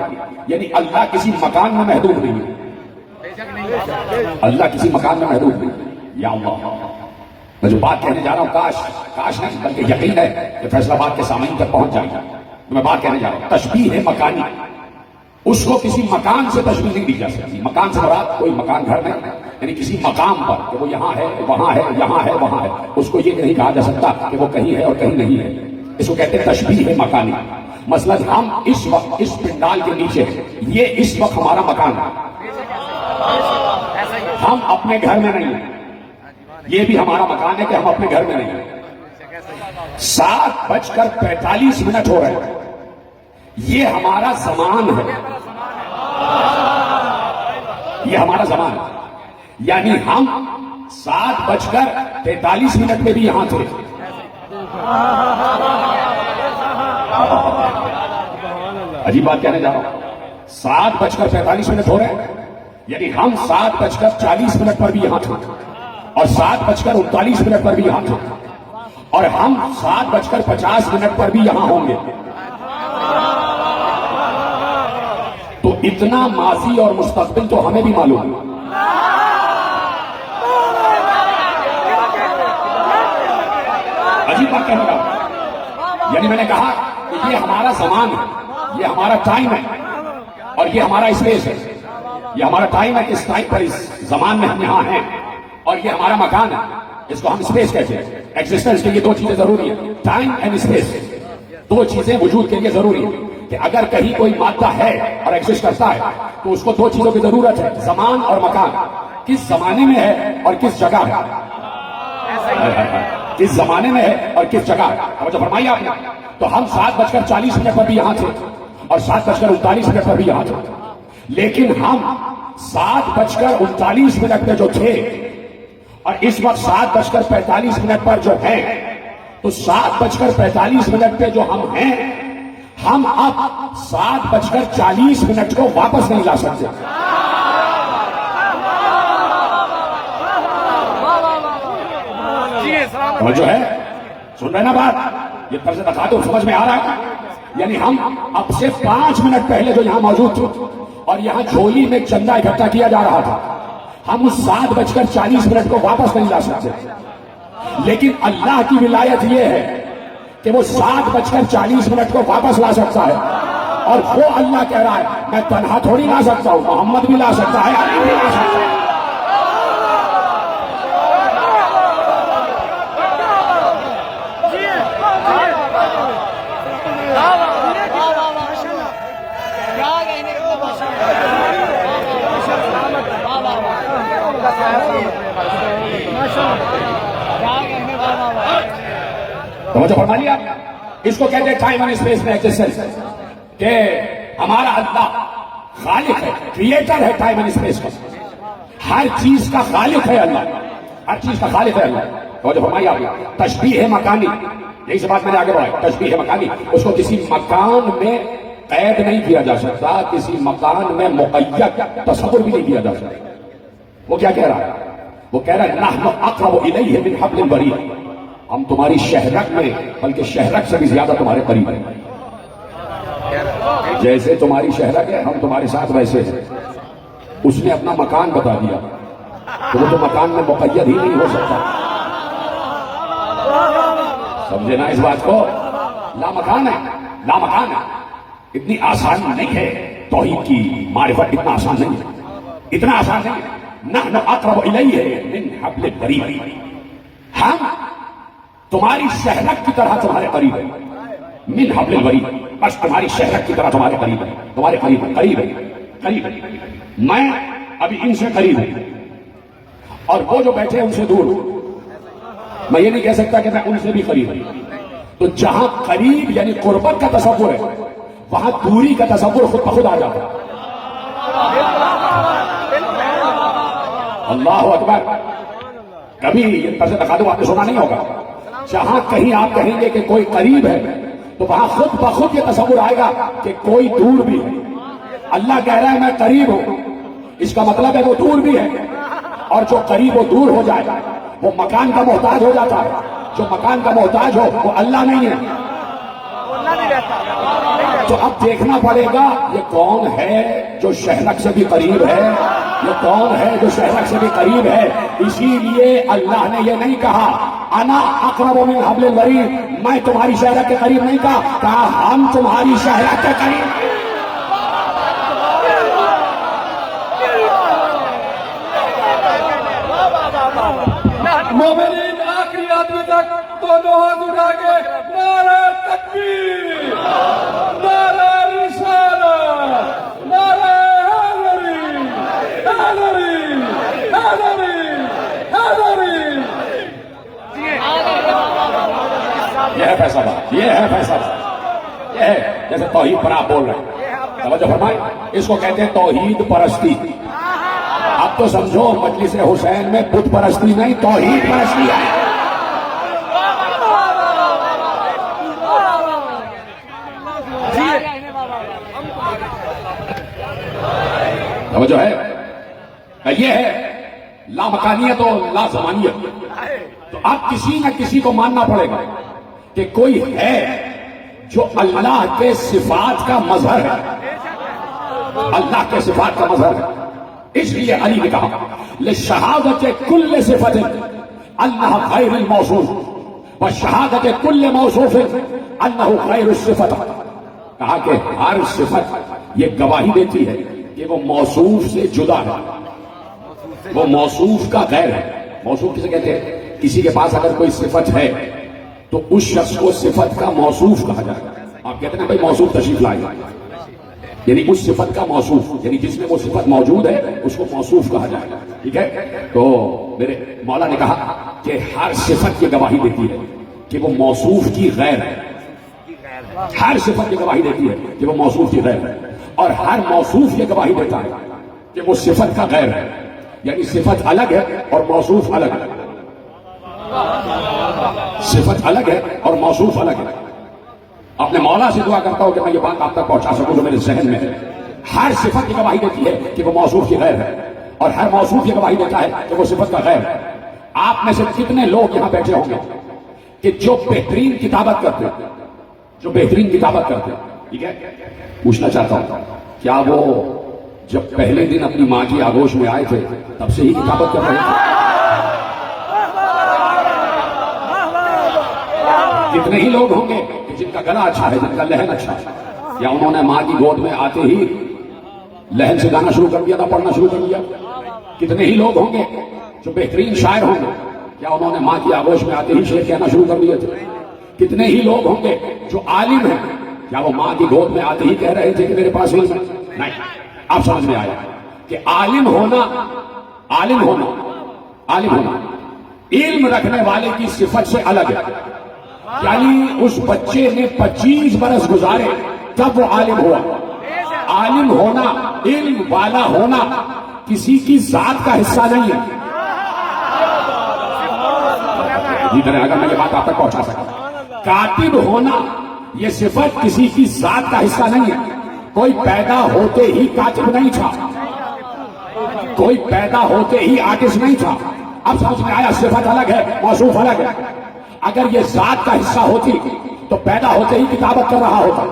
یعنی اللہ کسی مکان میں محدود نہیں ہے، اللہ کسی مکان میں محدود نہیں. یا اللہ، میں جو بات کہنے جا رہا ہوں کاش نہیں بلکہ یقین ہے کہ فیصل آباد کے سامعین تک پہنچ جائے گا. میں بات کہنے جا رہا ہوں تشبیہ مکانی. اس کو کسی مکان سے تشبیہ نہیں دی جا سکتی. مکان سے مراد کوئی مکان گھر نہیں، یعنی کسی مقام پر کہ وہ یہاں ہے وہاں ہے یہاں ہے وہاں ہے، اس کو یہ نہیں کہا جا سکتا کہ وہ کہیں ہے اور کہیں نہیں ہے. اس کو کہتے ہیں تشبیہ مکانی. مثلا ہم اس وقت اس پنڈال کے نیچے یہ اس وقت ہمارا مکان ہے، ہم اپنے گھر میں نہیں ہیں. یہ بھی ہمارا مکان ہے کہ ہم اپنے گھر میں نہیں ہیں. 7:45 ہو رہے ہیں، یہ ہمارا زمان ہے، یہ ہمارا زمان ہے. یعنی ہم 7:43 پہ بھی یہاں تھے. عجیب بات کہنے جا رہا ہوں. 7:45 ہو رہے ہیں، یعنی ہم 7:40 پر بھی یہاں تھے اور 7:39 پر بھی یہاں تھے اور ہم 7:50 پر بھی یہاں ہوں گے. تو اتنا ماضی اور مستقبل تو ہمیں بھی معلوم ہے. عجیب بات کہنے لگا. یعنی میں نے کہا کہ یہ ہمارا زمان ہے، یہ ہمارا ٹائم ہے اور یہ ہمارا اسپیس ہے. یہ ہمارا ٹائم ہے کہ اس ٹائم پر اس زمان میں ہم یہاں ہیں، اور یہ ہمارا مکان ہے، اس کو ہم اسپیس کہتے ہیں. ایگزسٹنس کے لیے دو چیزیں ضروری ہیں، ٹائم اینڈ اسپیس. دو چیزیں وجود کے لیے ضروری ہیں کہ اگر کہیں کوئی مادہ ہے اور ایگزسٹ کرتا ہے تو اس کو دو چیزوں کی ضرورت ہے، زمان اور مکان. کس زمانے میں ہے اور کس جگہ ہے، کس زمانے میں ہے اور کس جگہ ہے. توجہ فرمائیے آپ نے. تو ہم 7:40 پر بھی یہاں تھے اور 7:39 پر بھی یہاں تھے، لیکن ہم 7:39 پہ جو تھے اور اس وقت 7:45 پر جو ہیں، تو 7:45 پہ جو ہم ہیں، ہم اب 7:40 کو واپس نہیں لا سکتے. جو ہے سن رہے نا بات، یہ طرز تخاطب سمجھ میں آ رہا ہے. یعنی ہم اب سے 5 منٹ پہلے جو یہاں موجود تھے اور یہاں جھولی میں چندہ اکٹھا کیا جا رہا تھا، ہم اس 7:40 کو واپس نہیں لا سکتے. لیکن اللہ کی ولایت یہ ہے کہ وہ 7:40 کو واپس لا سکتا ہے. اور وہ اللہ کہہ رہا ہے میں تنہا تھوڑی لا سکتا ہوں، محمد بھی لا سکتا ہے، علی بھی لا سکتا ہے. توجہ فرما لیا. اس کو کہتے ہیں ٹائم اینڈ اسپیس میں ایگزسٹنس، کہ ہمارا اللہ خالق ہے، کریٹر ہے ٹائم اینڈ اسپیس کا. ہر چیز کا خالق ہے اللہ، ہر چیز کا خالق ہے اللہ. توجہ فرمائیے آپ. تشبیہ مکانی، یہی سے بات میں نے آگے بڑھائی. تشبیہ مکانی، اس کو کسی مکان میں قید نہیں کیا جا سکتا، کسی مکان میں مقید تصور بھی نہیں کیا جا سکتا. وہ کیا کہہ رہا ہے؟ وہ کہہ رہا ہے نحن اقرب الیہ من حبل الورید، ہم تمہاری شہرک میں بلکہ شہرک سے بھی زیادہ تمہارے قریب ہیں. جیسے تمہاری شہرک ہے ہم تمہارے ساتھ ویسے ہیں. اس نے اپنا مکان بتا دیا تو وہ تو مکان میں مقید ہی نہیں ہو سکتا. سمجھے نا اس بات کو؟ لا مکان ہے، لا مکان ہے. اتنی آسان نہیں ہے توحید کی معرفت، اتنا آسان نہیں ہے، اتنا آسان نہیں ہے. نحن اقرب الیہ من حبل الورید، ہم تمہاری شہرک کی طرح تمہارے قریب ہے. من حبل الورید، بس تمہاری شہرک کی طرح تمہارے قریب ہے، تمہارے قریب ہے، قریب ہے، قریب ہے. میں ابھی ان سے قریب ہوں، اور وہ جو بیٹھے ہیں ان سے دور. میں یہ نہیں کہہ سکتا کہ میں ان سے بھی قریب ہوں. تو جہاں قریب یعنی قربت کا تصور ہے وہاں دوری کا تصور خود بخود آ جاتا ہے. اللہ اکبر. کبھی یہ طرز تقادم آپ نے سنا نہیں ہوگا. جہاں کہیں آپ کہیں گے کہ کوئی قریب ہے تو وہاں خود بخود یہ تصور آئے گا کہ کوئی دور بھی ہے. اللہ کہہ رہا ہے میں قریب ہوں، اس کا مطلب ہے وہ دور بھی ہے. اور جو قریب و دور ہو جائے وہ مکان کا محتاج ہو جاتا ہے. جو مکان کا محتاج ہو وہ اللہ نہیں ہے. تو اب دیکھنا پڑے گا یہ کون ہے جو شہرک سے بھی قریب ہے، یہ کون ہے جو شہرک سے بھی قریب ہے. اسی لیے اللہ نے یہ نہیں کہا انا اقرب من حبل الورید، میں تمہاری شہرک کے قریب نہیں کہا ہم تمہاری شہرک کے قریب. مومنین آخری آدمی تک دونوں ہاتھ اٹھا کے نعرہ تکبیر، نعرہ رسالت، نعرہ حیدری، حیدری، حیدری، حیدری. یہ ہے فیصلہ، یہ ہے فیصلہ، یہ ہے جیسے توحید پر آپ بول رہے ہیں. توجہ فرمائیں، اس کو کہتے ہیں توحید پرستی. اب تو سمجھو مجلس حسین میں بت پرستی نہیں توحید پرستی ہے. توجہ ہے، یہ ہے لامکانیت و لازمانیت. تو اب کسی نہ کسی کو ماننا پڑے گا کہ کوئی ہے جو اللہ کے صفات کا مظہر ہے، اللہ کے صفات کا مظہر ہے. اس لیے علی نے کہا لشہادت کل صفت اللہ غیر الموصوف وشہادت کل موصوف انہ غیر الصفت. کہا کہ ہر صفت یہ گواہی دیتی ہے کہ وہ موصوف سے جدا ہے، وہ موصوف کا غیر ہے. موصوف کسے کہتے ہیں؟ کسی کے پاس اگر کوئی صفت ہے تو اس شخص کو صفت کا موصوف کہا جائے گا. آپ کہتے ہیں بھائی موصوف تشریف لائے گا، یعنی اس صفت کا موصوف، یعنی جس میں وہ صفت موجود ہے اس کو موصوف کہا جائے گا. ٹھیک ہے. تو میرے مولا نے کہا کہ ہر صفت یہ گواہی دیتی ہے کہ وہ موصوف کی غیر ہے. ہر صفت یہ گواہی دیتی ہے کہ وہ موصوف کی غیر ہے، اور ہر موصوف یہ گواہی دیتا ہے کہ وہ صفت کا غیر ہے. یعنی صفت الگ ہے اور موصوف الگ ہے. صفت الگ ہے اور موصوف الگ ہے. اپنے مولا سے دعا کرتا ہوں کہ میں یہ بات آپ تک پہنچا سکوں جو میرے ذہن میں ہے. ہر صفت یہ گواہی دیتی ہے کہ وہ موصوف کی غیر ہے، اور ہر موصوف یہ گواہی دیتا ہے کہ وہ صفت کا غیر ہے. آپ میں سے کتنے لوگ یہاں بیٹھے ہوں گے کہ جو بہترین کتابت کرتے ہیں، جو بہترین کتابت کرتے ہیں. ٹھیک ہے. پوچھنا چاہتا ہوں کیا وہ جب پہلے دن اپنی ماں کی آغوش میں آئے تھے تب سے ہی کتابت کر رہے تھے؟ کتنے ہی لوگ ہوں گے جن کا گلا اچھا ہے، جن کا لہن اچھا ہے، یا انہوں نے ماں کی گود میں آتے ہی لہن سے گانا شروع کر دیا تھا، پڑھنا شروع کر دیا. کتنے ہی لوگ ہوں گے جو بہترین شاعر ہوں گے، کیا انہوں نے ماں کی آغوش میں آتے ہی شعر کہنا شروع کر دیے تھے؟ کتنے ہی لوگ ہوں گے جو عالم ہیں، کیا وہ ماں کی گود میں آتے ہی کہہ رہے تھے کہ میرے پاس علم ہے؟ نہیں. آپ سمجھ میں آیا کہ عالم ہونا، عالم ہونا، عالم ہونا علم رکھنے والے کی صفت سے الگ ہے. یعنی اس بچے نے 25 برس گزارے تب وہ عالم ہوا. عالم ہونا، علم والا ہونا کسی کی ذات کا حصہ نہیں ہے. اگر میں یہ بات آپ تک پہنچا سکتا. کاتب ہونا یہ صفت کسی کی ذات کا حصہ نہیں ہے. کوئی پیدا ہوتے ہی کاتب نہیں تھا، کوئی پیدا ہوتے ہی آرٹسٹ نہیں تھا. اب سمجھ میں آیا صفت الگ ہے، موصوف الگ ہے. اگر یہ ذات کا حصہ ہوتی تو پیدا ہوتے ہی کتابت کر رہا ہوتا.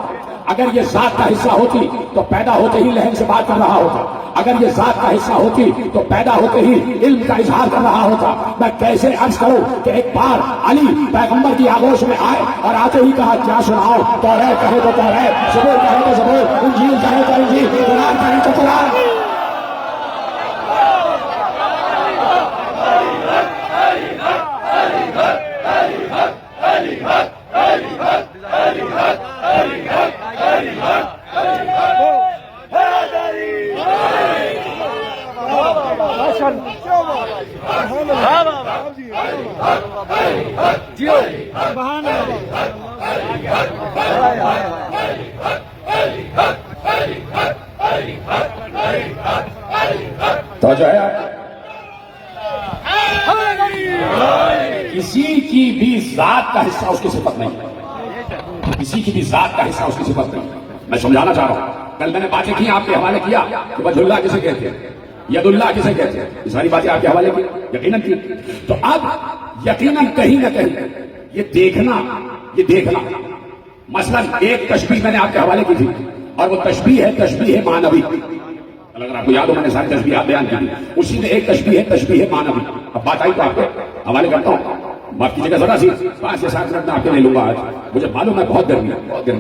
اگر یہ ذات کا حصہ ہوتی تو پیدا ہوتے ہی لہن سے بات کر رہا ہوتا. اگر یہ ذات کا حصہ ہوتی تو پیدا ہوتے ہی علم کا اظہار کر رہا ہوتا. میں کیسے عرض کروں کہ ایک بار علی پیغمبر کی آغوش میں آئے اور آتے ہی کہا کیا سناؤ، توریت کہے تو توریت، زبور کہے تو زبور، انجیل کہے تو انجیل، قرآن کہے تو قرآن. توجہ ہے کسی کی بھی ذات کا حصہ اس کی صفت نہیں ہے، کسی کی بھی ذات کا حصہ اس کی صفت نہیں ہے۔ میں سمجھانا چاہ رہا ہوں، کل میں نے باتیں کی آپ کے حوالے کیا کہ وجہ اللہ کسے کہتے ہیں، ید اللہ کسے کہتے ہیں، یہ ساری باتیں آپ کے حوالے کی یقیناً کی۔ تو اب یقیناً کہیں نہ کہیں یہ دیکھنا مثلا ایک تشبیہ میں نے آپ کے حوالے کی تھی، اور وہ تشبیہ ہے معنوی۔ اگر آپ کو یاد ہو میں نے ساری تشبیہات بیان کی تھی، اسی میں ایک تشبیہ ہے معنوی۔ اب بات آئی تو آپ کے حوالے کرتا ہوں، معاف کیجیے گا ذرا سی 5 سے 7 منٹ میں آپ کے لے لوں گا آج۔ مجھے معلوم ہے بہت گرمی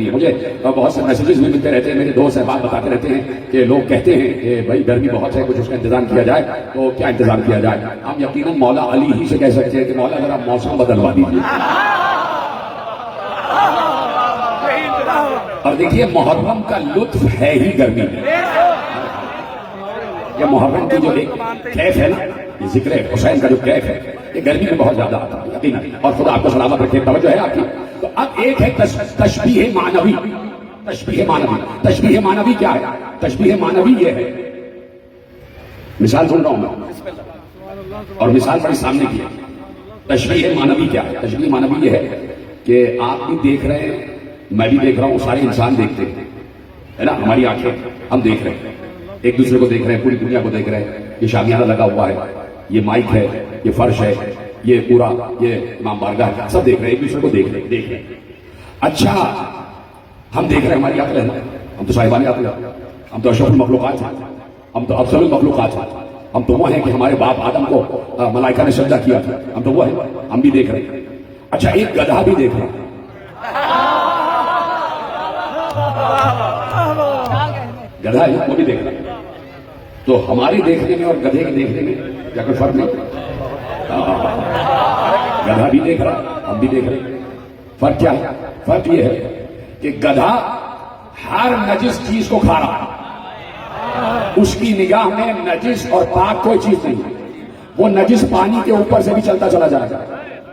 ہے، مجھے بہت سے میسیجز بھی ملتے رہتے ہیں، میرے دوست احباب بتاتے رہتے ہیں کہ لوگ کہتے ہیں کہ بھائی گرمی بہت ہے، کچھ اس کا انتظام کیا جائے۔ تو کیا انتظام کیا جائے؟ ہم یقیناً مولا علی ہی سے کہہ سکتے ہیں کہ مولا ذرا موسم بدلوا دیجیے۔ اور دیکھیے محرم کا لطف ہے ہی گرمی میں، یہ محرم کی جو ایک کیف ہے نا، یہ ذکر حسین کا جو کیف ہے یہ گرمی میں بہت زیادہ آتا ہے یقیناً، اور خدا آپ کو سلامت رکھے۔ توجہ ہے آپ کی؟ تو اب ایک ہے تشبیہ معنوی۔ تشبیہ معنوی کیا ہے؟ تشبیہ معنوی یہ ہے، مثال سن رہا ہوں میں اور مثال بڑی سامنے کی ہے۔ تشبیہ معنوی کیا ہے؟ تشبیہ معنوی یہ ہے کہ آپ بھی دیکھ رہے ہیں، میں بھی دیکھ رہا ہوں، سارے انسان دیکھتے ہیں، ہے نا، ہماری آنکھیں ہم دیکھ رہے ہیں، ایک دوسرے کو دیکھ رہے ہیں، پوری دنیا کو دیکھ رہے ہیں، یہ شامیانہ لگا ہوا ہے، یہ مائک ہے، یہ فرش ہے، یہ پورا یہ امام بارگاہ ہے، سب دیکھ رہے ہیں، ایک دوسرے کو دیکھ رہے ہیں۔ اچھا ہم دیکھ رہے ہیں، ہماری عقل ہے نا، ہم تو صاحبان عقل ہیں، ہم تو اشرف المخلوقات ہیں، ہم تو افضل المخلوقات ہیں، ہم تو وہ ہیں کہ ہمارے باپ آدم کو ملائکہ نے سجدہ کیا تھا، ہم تو وہ ہیں، ہم بھی دیکھ رہے ہیں۔ اچھا ایک گدھا بھی دیکھ رہا ہے، گدھا ہے وہ بھی دیکھ رہا ہے، تو ہمارے دیکھنے میں اور گدھے کے دیکھنے میں کیا کوئی فرق نہیں؟ گدھا بھی دیکھ رہا ہے، ہم بھی دیکھ رہے ہیں۔ فرق کیا ہے؟ فرق یہ ہے کہ گدھا ہر نجس چیز کو کھا رہا ہے، اس کی نگاہ میں نجس اور پاک کوئی چیز نہیں ہے، وہ نجس پانی کے اوپر سے بھی چلتا چلا جائے گا۔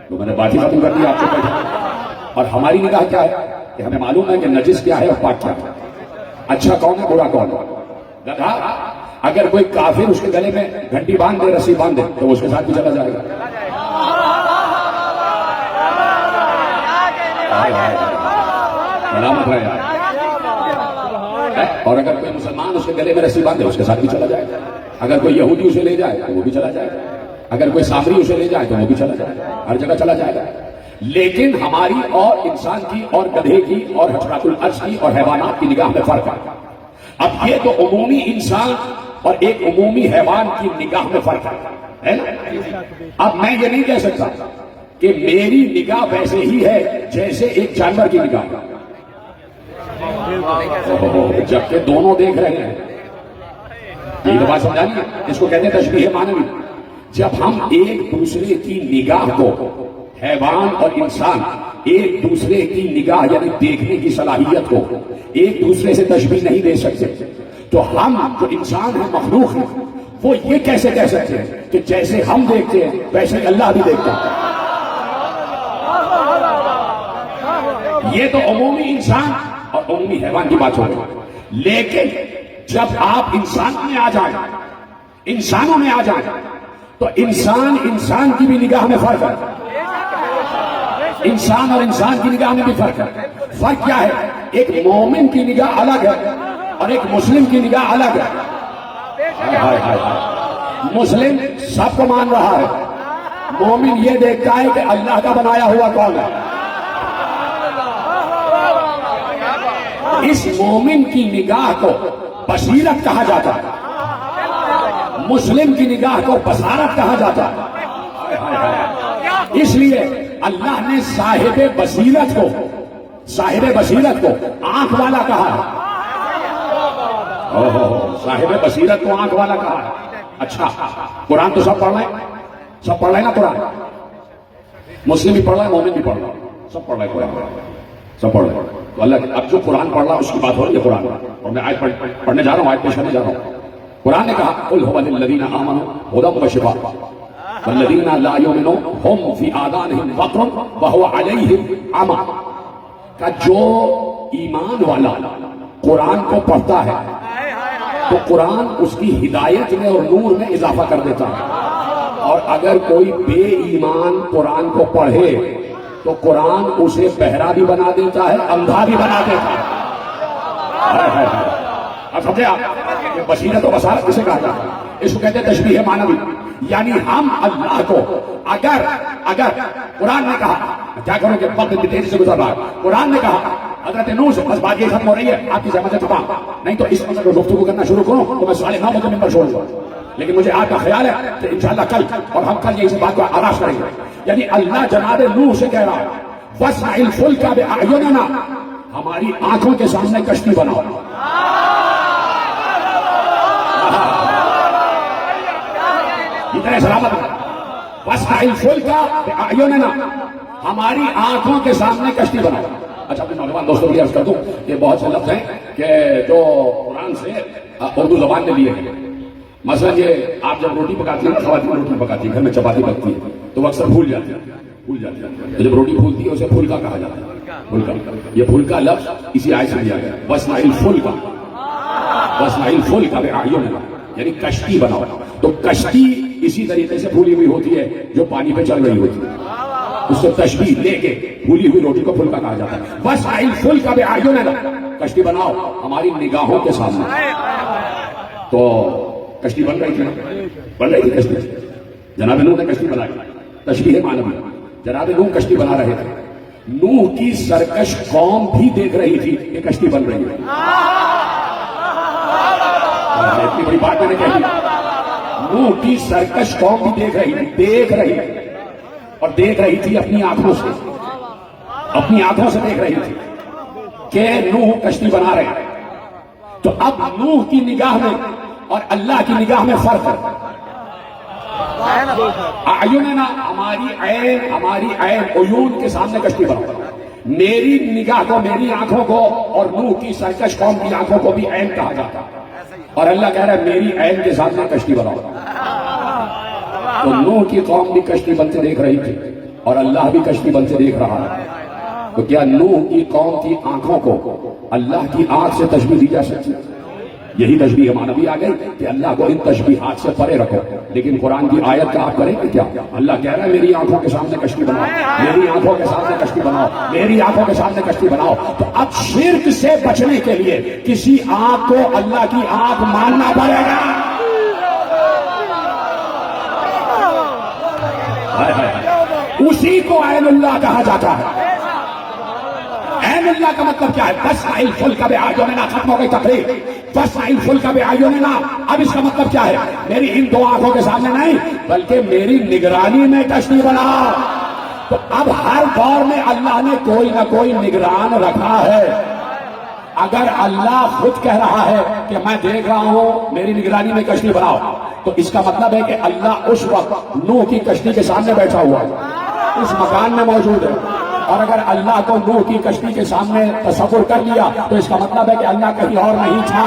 تو میں نے بات ہی ختم کر دی آپ سے پہلے۔ اور ہماری نگاہ کیا ہے کہ ہمیں معلوم ہے کہ نجس کیا ہے اور پاک کیا ہے، اچھا کون ہے برا کون ہے۔ گدھا اگر کوئی کافر اس کے گلے میں گھنٹی باندھ دے، رسی باندھ دے، تو اس کے ساتھ بھی چلا جائے گا۔ سلامت رہے۔ اور اگر کوئی مسلمان اس کے گلے میں رسی باندھے، اس کے ساتھ بھی چلا جائے گا۔ اگر کوئی یہودی اسے لے جائے تو وہ بھی چلا جائے گا، اگر کوئی سامری اسے لے جائے تو وہ بھی چلا جائے گا، ہر جگہ چلا جائے گا۔ لیکن ہماری اور انسان کی اور گدھے کی اور حشرات الارض کی اور حیوانات کی نگاہ میں فرق ہے۔ اب یہ تو عمومی انسان اور ایک عمومی حیوان کی نگاہ میں فرق ہے نا؟ اب میں یہ نہیں کہہ سکتا کہ میری نگاہ ویسے ہی ہے جیسے ایک جانور کی نگاہ، جبکہ دونوں دیکھ رہے ہیں۔ یہ تو بات سمجھانی ہے، اس کو کہتے ہیں تشبیہ معنوی۔ جب ہم ایک دوسرے کی نگاہ کو، حیوان اور انسان ایک دوسرے کی نگاہ یعنی دیکھنے کی صلاحیت کو ایک دوسرے سے تشبیہ نہیں دے سکتے، تو ہم جو انسان ہیں، مخلوق ہیں، وہ یہ کیسے کہہ سکتے ہیں کہ جیسے ہم دیکھتے ہیں ویسے اللہ بھی دیکھتا ہے؟ یہ تو عمومی انسان اور عمومی حیوان کی بات ہو رہی ہے۔ لیکن جب آپ انسانوں میں آ جائیں تو انسان کی بھی نگاہ میں فرق ہے، انسان اور انسان کی نگاہ میں بھی فرق ہے۔ فرق کیا ہے؟ ایک مومن کی نگاہ الگ ہے اور ایک مسلم کی نگاہ الگ ہے۔ مسلم سب کو مان رہا ہے، مومن یہ دیکھتا ہے کہ اللہ کا بنایا ہوا کون ہے۔ اس مومن کی نگاہ کو بصیرت کہا جاتا ہے، مسلم کی نگاہ کو بصارت کہا جاتا ہے۔ اس لیے اللہ نے صاحب بصیرت کو آنکھ والا کہا ہے۔ صاحب بصیرت کو آنکھ والا کہا ہے۔ اچھا قرآن تو سب پڑھ رہے ہیں، سب پڑھ رہے ہیں نا قرآن؟ مسلم بھی پڑھ رہا ہے، مومن بھی پڑھ رہا ہے، سب پڑھ رہے ہیں قرآن، سب پڑھ رہے ہیں۔ تو اللہ اب جو قرآن پڑھ رہا ہے اس کی بات ہو رہی ہے قرآن، اور میں آیت پڑھنے جا رہا ہوں، آیت پیش کرنے جا رہا ہوں۔ قرآن نے کہا قل هو للذین آمنوا ھدی وشفاء، والذین لا یؤمنون هم فی آذانهم وقر وهو علیہم عمی، کہ جو ایمان والا قرآن کو پڑھتا ہے تو قرآن اس کی ہدایت میں اور نور میں اضافہ کر دیتا ہے، اور اگر کوئی بے ایمان قرآن کو پڑھے تو قرآن اسے بہرا بھی بنا دیتا ہے، اندھا بھی بنا دیتا ہے۔ اب سمجھے آپ، یہ بصیرت و بصارت کسے کہا جاتا ہے؟ اس کو کہتے ہیں تشبیہ معنوی، یعنی ہم اللہ کو اگر قرآن نے کہا، کیا کرو کہ وقت بھی تیزی سے گزر رہا ہے، قرآن نے کہا حضرت نوح سے، بس بات یہ ختم ہو رہی ہے، آپ کی زحمت تمام، نہیں تو اس وقت گفتگو کرنا شروع کروں تو میں 9:30 بجے ممبر چھوڑوں گا، لیکن مجھے آپ کا خیال ہے کہ انشاءاللہ کل اور ہم کل یہ اس بات کو آراز کریں گے، یعنی اللہ جناب نوح سے کہہ رہا ہے وَاسْنَعِ الْفُلْكَ بِأَعْيُنِنَا، ہماری آنکھوں کے سامنے کشتی بناؤ۔ اتنے سلامت وَاسْنَعِ الْفُلْكَ بِأَعْيُنِنَا، ہماری آنکھوں کے سامنے کشتی بناؤ۔ اچھا اپنے نوجوان دوستوں کے لیے عرض کر دوں کہ بہت سے لفظ ہیں کہ جو قرآن سے اردو زبان میں لیے ہیں، مثلا یہ آپ جب روٹی پکاتی ہیں، خواتین روٹی پکاتی ہیں، گھر میں چپاتی پکتی ہے تو وہ اکثر بھول جاتی ہے، تو جب روٹی پھولتی ہے اسے پھلکا کہا جاتا ہے، پھلکا، یہ پھلکا لفظ اسی آیت سے لیا گیا، وَاسْنَعِ الْفُلْكَ بِأَعْيُنِنَا، یعنی کشتی بناؤ۔ تو کشتی اسی طریقے سے پھولی ہوئی ہوتی ہے جو پانی پہ چل رہی ہوتی ہے، اس سے تشبیہ لے کے پھولی ہوئی روٹی کو پھلکا کہا جاتا ہے۔ وَاسْنَعِ الْفُلْكَ بِأَعْيُنِنَا، کشتی بناؤ ہماری نگاہوں کے سامنے۔ تو کشتی بن رہی تھی کشتی، جناب نوح نے کشتی بنائی، تشبیہ معنوی، جناب نوح کشتی بنا رہے تھے، نوح کی سرکش قوم بھی دیکھ رہی تھی کہ کشتی بن رہی ہے۔ اتنی بڑی بات میں نے کہی، نوح کی سرکش قوم بھی دیکھ رہی اور دیکھ رہی تھی اپنی آنکھوں سے دیکھ رہی تھی کہ نوح کشتی بنا رہے ہیں۔ تو اب نوح کی نگاہ میں اور اللہ کی نگاہ میں فرق ہے۔ اعیننا، ہماری عین عیون کے سامنے کشتی بناؤ، میری نگاہ کو، میری آنکھوں کو، اور نوح کی سرکش قوم کی آنکھوں کو بھی عین کہا جاتا ہے، اور اللہ کہہ رہا ہے میری عین کے سامنے کشتی بناؤ۔ تو نوح کی قوم بھی کشتی بنتے دیکھ رہی تھی اور اللہ بھی کشتی بنتے دیکھ رہا ہے، تو کیا نوح کی قوم کی آنکھوں کو اللہ کی آنکھ سے تشبیہ دی جا سکتی؟ یہی تشبیہ معنوی آ گئی کہ اللہ کو ان تشبیہات سے پرے رکھو، لیکن قرآن کی آیت کا آپ کریں گے کیا؟ اللہ کہہ رہا ہے میری آنکھوں کے سامنے کشتی بناؤ، میری آنکھوں کے سامنے کشتی بناؤ، میری آنکھوں کے سامنے کشتی بناؤ۔ تو اب شرک سے بچنے کے لیے کسی آنکھ کو اللہ کی آنکھ ماننا پڑے گا۔ اسی کو عین اللہ کہا جاتا ہے۔ عین اللہ کا مطلب کیا ہے؟ وَاسْنَعِ الْفُلْكَ بِأَعْيُنِنَا، ختم ہو گئی تقریر۔ وَاسْنَعِ الْفُلْكَ بِأَعْيُنِنَا، اب اس کا مطلب کیا ہے؟ میری ان دو آنکھوں کے سامنے نہیں بلکہ میری نگرانی میں کشتی بناؤ۔ تو اب ہر دور میں اللہ نے کوئی نہ کوئی نگران رکھا ہے۔ اگر اللہ خود کہہ رہا ہے کہ میں دیکھ رہا ہوں میری نگرانی میں کشتی بناؤ، تو اس کا مطلب ہے کہ اللہ اس وقت نوح کی کشتی کے سامنے بیٹھا ہوا ہے، اس مکان میں موجود ہے۔ اور اگر اللہ کو نوح کی کشتی کے سامنے تصور کر لیا تو اس کا مطلب ہے کہ اللہ کہیں اور نہیں تھا۔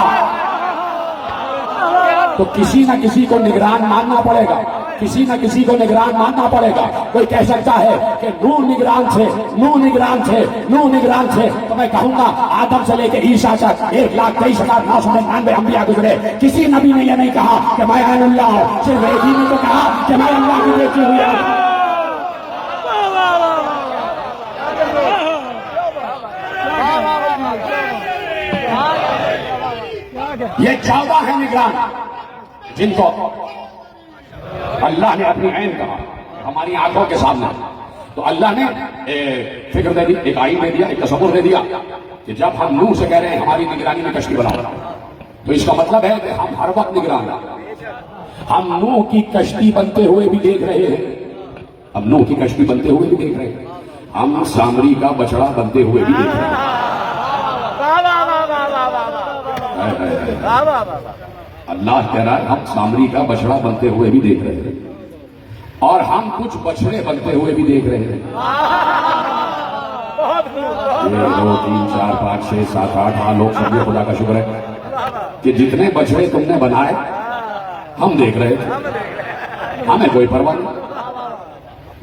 تو کسی نہ کسی کو نگران ماننا پڑے گا، کسی نہ کسی کو نگران ماننا پڑے گا۔ کوئی کہہ سکتا ہے کہ نوح نگران تھے، تو میں کہوں گا آدم سے لے کے عیسیٰ تک 1,23,999 انبیاء گزرے، کسی نبی نے یہ نہیں کہا کہ میں عین اللہ ہوں، صرف ایک ہی نے تو کہا کہ میں اللہ کی بیٹی ہوں۔ یہ 14 ہیں نگران جن کو اللہ نے اپنی عین کہا، ہماری آنکھوں کے سامنے۔ تو اللہ نے فکر دے دی، ایک آئین دے دیا، ایک تصور دے دیا کہ جب ہم نوح سے کہہ رہے ہیں ہماری نگرانی میں کشتی بناؤ، تو اس کا مطلب ہے کہ ہم ہر وقت نگران ہیں۔ ہم نوح کی کشتی بنتے ہوئے بھی دیکھ رہے ہیں، ہم نوح کی کشتی بنتے ہوئے بھی دیکھ رہے ہیں، ہم سامری کا بچڑا بنتے ہوئے بھی دیکھ رہے ہیں۔ اللہ کہہ رہا ہے ہم سامری کا بچڑا بنتے ہوئے بھی دیکھ رہے ہیں، اور ہم کچھ بچڑے بنتے ہوئے بھی دیکھ رہے ہیں۔ 1 2 3 4 5 6 7 8 ہاں لوگ سب خدا کا شکر ہے کہ جتنے بچڑے تم نے بنائے ہم دیکھ رہے تھے، ہمیں کوئی پرواہ نہیں۔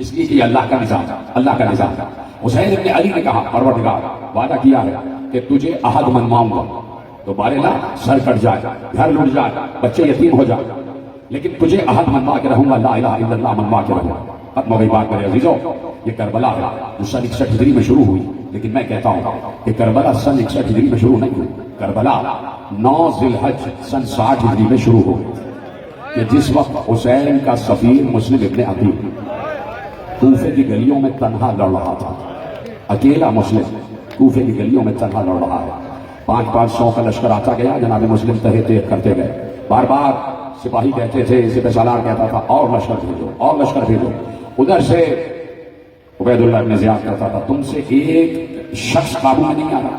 اس لیے کہ یہ اللہ کا نظام تھا، اللہ کا نظام تھا۔ حسین ابن علی نے کہا پروردگار وعدہ کیا ہے کہ تجھے عہد منواؤں گا تو بارے نا سر کٹ جائے، گھر لٹ جائے، بچے یتیم ہو جائے، لیکن تجھے عہد منوا کے رہوں گا، لا الہ الا اللہ منوا کے رہوں گا۔ ختم ہو گئی بات میرے عزیزوں۔ یہ کربلا ہے جو سن 61 ہجری میں شروع ہوئی، لیکن میں کہتا ہوں کہ کربلا سن 61 ہجری میں شروع نہیں ہوئی، کربلا 9 ذی الحج سن 60 ہجری میں شروع ہو گئی، کہ جس وقت حسین کا سفیر مسلم ابن عقیل کوفے کی گلیوں میں تنہا لڑ رہا تھا، اکیلا مسلم کوفے کی گلیوں میں تنہا لڑ رہا ہے، 500 کا لشکر آتا گیا، جناب مسلم تہے تیز کرتے گئے، بار بار سپاہی کہتے تھے، سپہ سالار کہتا تھا اور لشکر بھیجو اور لشکر بھیجو، ادھر سے عبید اللہ ابن زیاد کہتا تھا تم سے ایک شخص قابو میں نہیں آ رہا،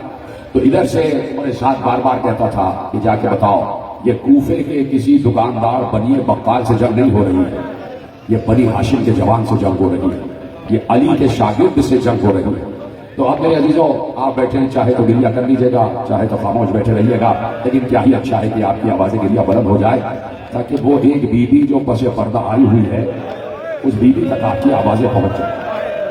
تو ادھر سے میرے ساتھ بار بار کہتا تھا کہ جا کے بتاؤ یہ کوفے کے کسی دکاندار بنی بقال سے جنگ نہیں ہو رہی ہے، یہ بنی ہاشم کے جوان سے جنگ ہو رہی ہے، یہ علی کے شاگرد سے جنگ ہو رہی ہے۔ تو اب میرے عزیزوں آپ بیٹھے ہیں، چاہے تو گریہ کر لیجیے گا، چاہے تو خاموش بیٹھے رہیے گا، لیکن کیا ہی اچھا ہے کہ آپ کی آوازیں گریہ بلند ہو جائے، تاکہ وہ ایک بیوی جو پس پردہ آئی ہوئی ہے اس بیوی تک آپ کی آوازیں پہنچ جائیں۔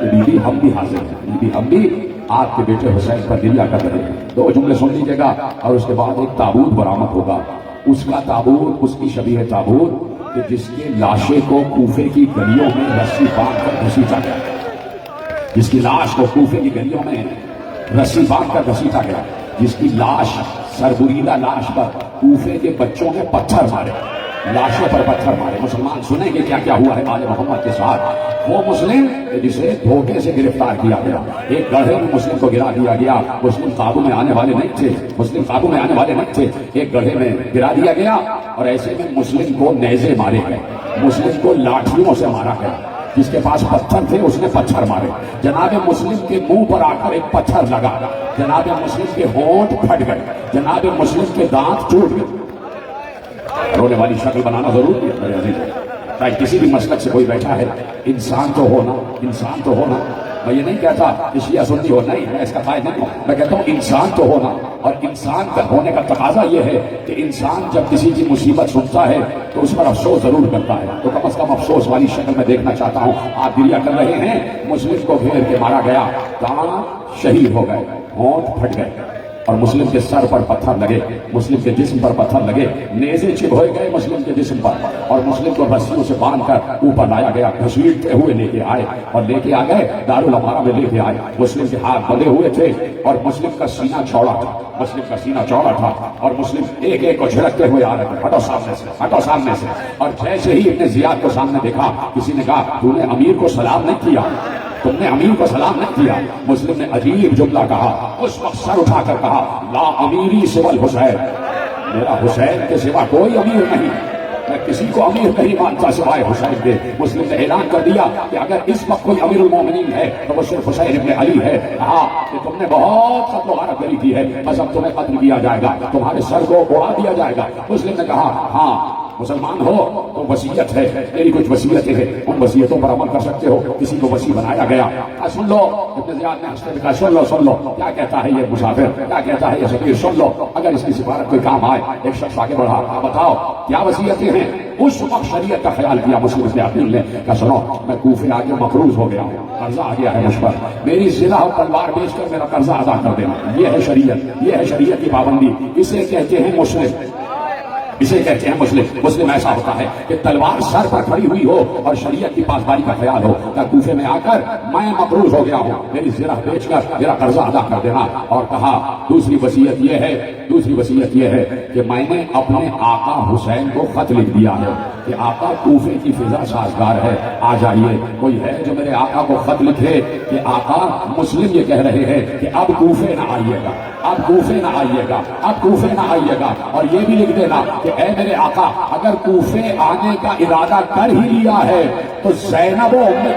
یہ بیوی ہم بھی حاضر ہیں، بیوی ہم بھی آپ کے بیٹے حسین پر گریہ کر رہے ہیں۔ دو جملے سن لیجیے گا اور اس کے بعد ایک تابوت برآمد ہوگا، اس کا تابوت، اس کی شبیہ تابوت کہ جس کے لاشے کو کوفے کی گلیوں میں رسی باندھ کر گھسیٹا گیا، جس کی لاش کو کوفے کی گلیوں میں رسی باندھ کر گھسیٹا گیا، جس کی لاش سربریدہ لاش پر کوفے کے بچوں نے پتھر مارے، لاشوں پر پتھر مارے۔ مسلمان سنیں گے کیا کیا ہوا ہے آل محمد کے ساتھ۔ وہ مسلم جسے دھوکے سے گرفتار کیا گیا، ایک گڑھے میں مسلم کو گرا دیا گیا، مسلم قابو میں آنے والے نہیں تھے، مسلم قابو میں آنے والے نہیں تھے، ایک گڑھے میں گرا دیا گیا، اور ایسے میں مسلم کو نیزے مارے گئے، مسلم کو لاٹھیوں سے مارا گیا، جس کے پاس پتھر تھے اس نے پتھر مارے، جناب مسلم کے منہ پر آ کر ایک پتھر لگا، جناب مسلم کے ہونٹ پھٹ گئے، جناب مسلم کے دانت ٹوٹ گئے۔ رونے والی شکل بنانا ضروری ہے میرے عزیز، چاہے کسی بھی مسلک سے کوئی بیٹھا ہے، انسان تو ہونا، انسان تو ہونا۔ میں یہ نہیں کہتا کہ شیعہ سنی ہو، نہیں، میں اس کا قائل نہیں ہوں، میں کہتا ہوں انسان تو ہونا، اور انسان کا ہونے کا تقاضا یہ ہے کہ انسان جب کسی کی مصیبت سنتا ہے تو اس پر افسوس ضرور کرتا ہے، تو کم از کم افسوس والی شکل میں دیکھنا چاہتا ہوں۔ آپ گریہ کر رہے ہیں، مسلم کو گھیر کے مارا گیا، دانت شہید ہو گئے، ہونٹ پھٹ گئے، اور مسلم کے سر پر پتھر لگے، مسلم کے جسم پر پتھر لگے، نیزے چبھوئے گئے مسلم کے جسم پر، اور مسلم کو رسیوں سے باندھ کر اوپر لایا گیا، گھسیٹتے ہوئے لے کے آئے، اور لے کے آ گئے دارالامارہ میں لے کے آئے۔ مسلم کے ہاتھ بندھے ہوئے تھے، اور مسلم کا سینہ چوڑا تھا، مسلم کا سینہ چوڑا تھا، اور مسلم ایک ایک کو جھڑکتے ہوئے آ رہے تھے، ہٹو سامنے سے، ہٹو سامنے سے۔ اور جیسے ہی ابن زیاد کو سامنے دیکھا، کسی نے کہا تو نے امیر کو سلام نہیں کیا، تم نے امیر کو سلام نہیں کیا۔ مسلم نے عجیب جملہ کہا، اس وقت سر اٹھا کر کہا، لا امیری سوى الحسین، میرا حسین کے سوا کوئی امیر نہیں، میں کسی کو امیر نہیں مانتا سوائے حسین کے۔ مسلم نے اعلان کر دیا کہ اگر اس وقت کوئی امیر المومنین ہے تو وہ صرف حسین ابن علی ہے۔ کہا کہ تم نے بہت قتل و غارت کری کی ہے، بس اب تمہیں قتل کیا جائے گا، تمہارے سر کو اڑا دیا جائے گا۔ مسلم نے کہا ہاں مسلمان ہو تو وصیت ہے، میری کچھ وصیتیں ہیں، ان وصیتوں پر عمل کر سکتے ہو۔ کسی کو وصی بنایا گیا، سن لو، ابن زیاد نے ہنستے ہوئے کہا سن لو، سن لو، کیا کہتا ہے یہ مسافر، کیا کہتا ہے یہ سفیر، سن لو، اگر اس کی سفارت کوئی کام آئے۔ ایک شخص آگے بڑھا، بتاؤ کیا وصیتیں ہیں؟ اس وقت شریعت کا خیال کیا مسلم ابن عقیل نے، کہا سنو، میں کوفے آ کے مقروض ہو گیا ہوں، قرضہ آ گیا ہے مجھ پر، میری ضلع اور تلوار بیچ کر میرا قرضہ ادا کر دینا۔ یہ ہے شریعت، یہ ہے شریعت کی پابندی، اسے کہتے ہیں مسلم، اسے کہتے ہیں مسلم۔ مسلم ایسا ہوتا ہے کہ تلوار سر پر کھڑی ہوئی ہو اور شریعت کی پاسداری کا خیال ہو، کہ کوفے میں آ کر میں مقروض ہو گیا ہوں، میری زرہ بیچ کر میرا قرضہ ادا کر دینا۔ اور کہا دوسری وصیت یہ ہے، دوسری وصیت یہ ہے کہ میں نے اپنے آقا حسین کو خط لکھ دیا ہے کہ آقا کوفے کی فضا سازگار ہے، آ جائیے۔ کوئی ہے جو میرے آقا کو خط لکھے کہ آقا مسلم یہ کہہ رہے ہیں کہ اب کوفے نہ آئیے گا، اب کوفے نہ آئیے گا، اب کوفے نہ آئیے گا، اور یہ بھی لکھ دینا کہ اے میرے آقا اگر کوفے آنے کا ارادہ کر ہی لیا ہے تو زینب و ام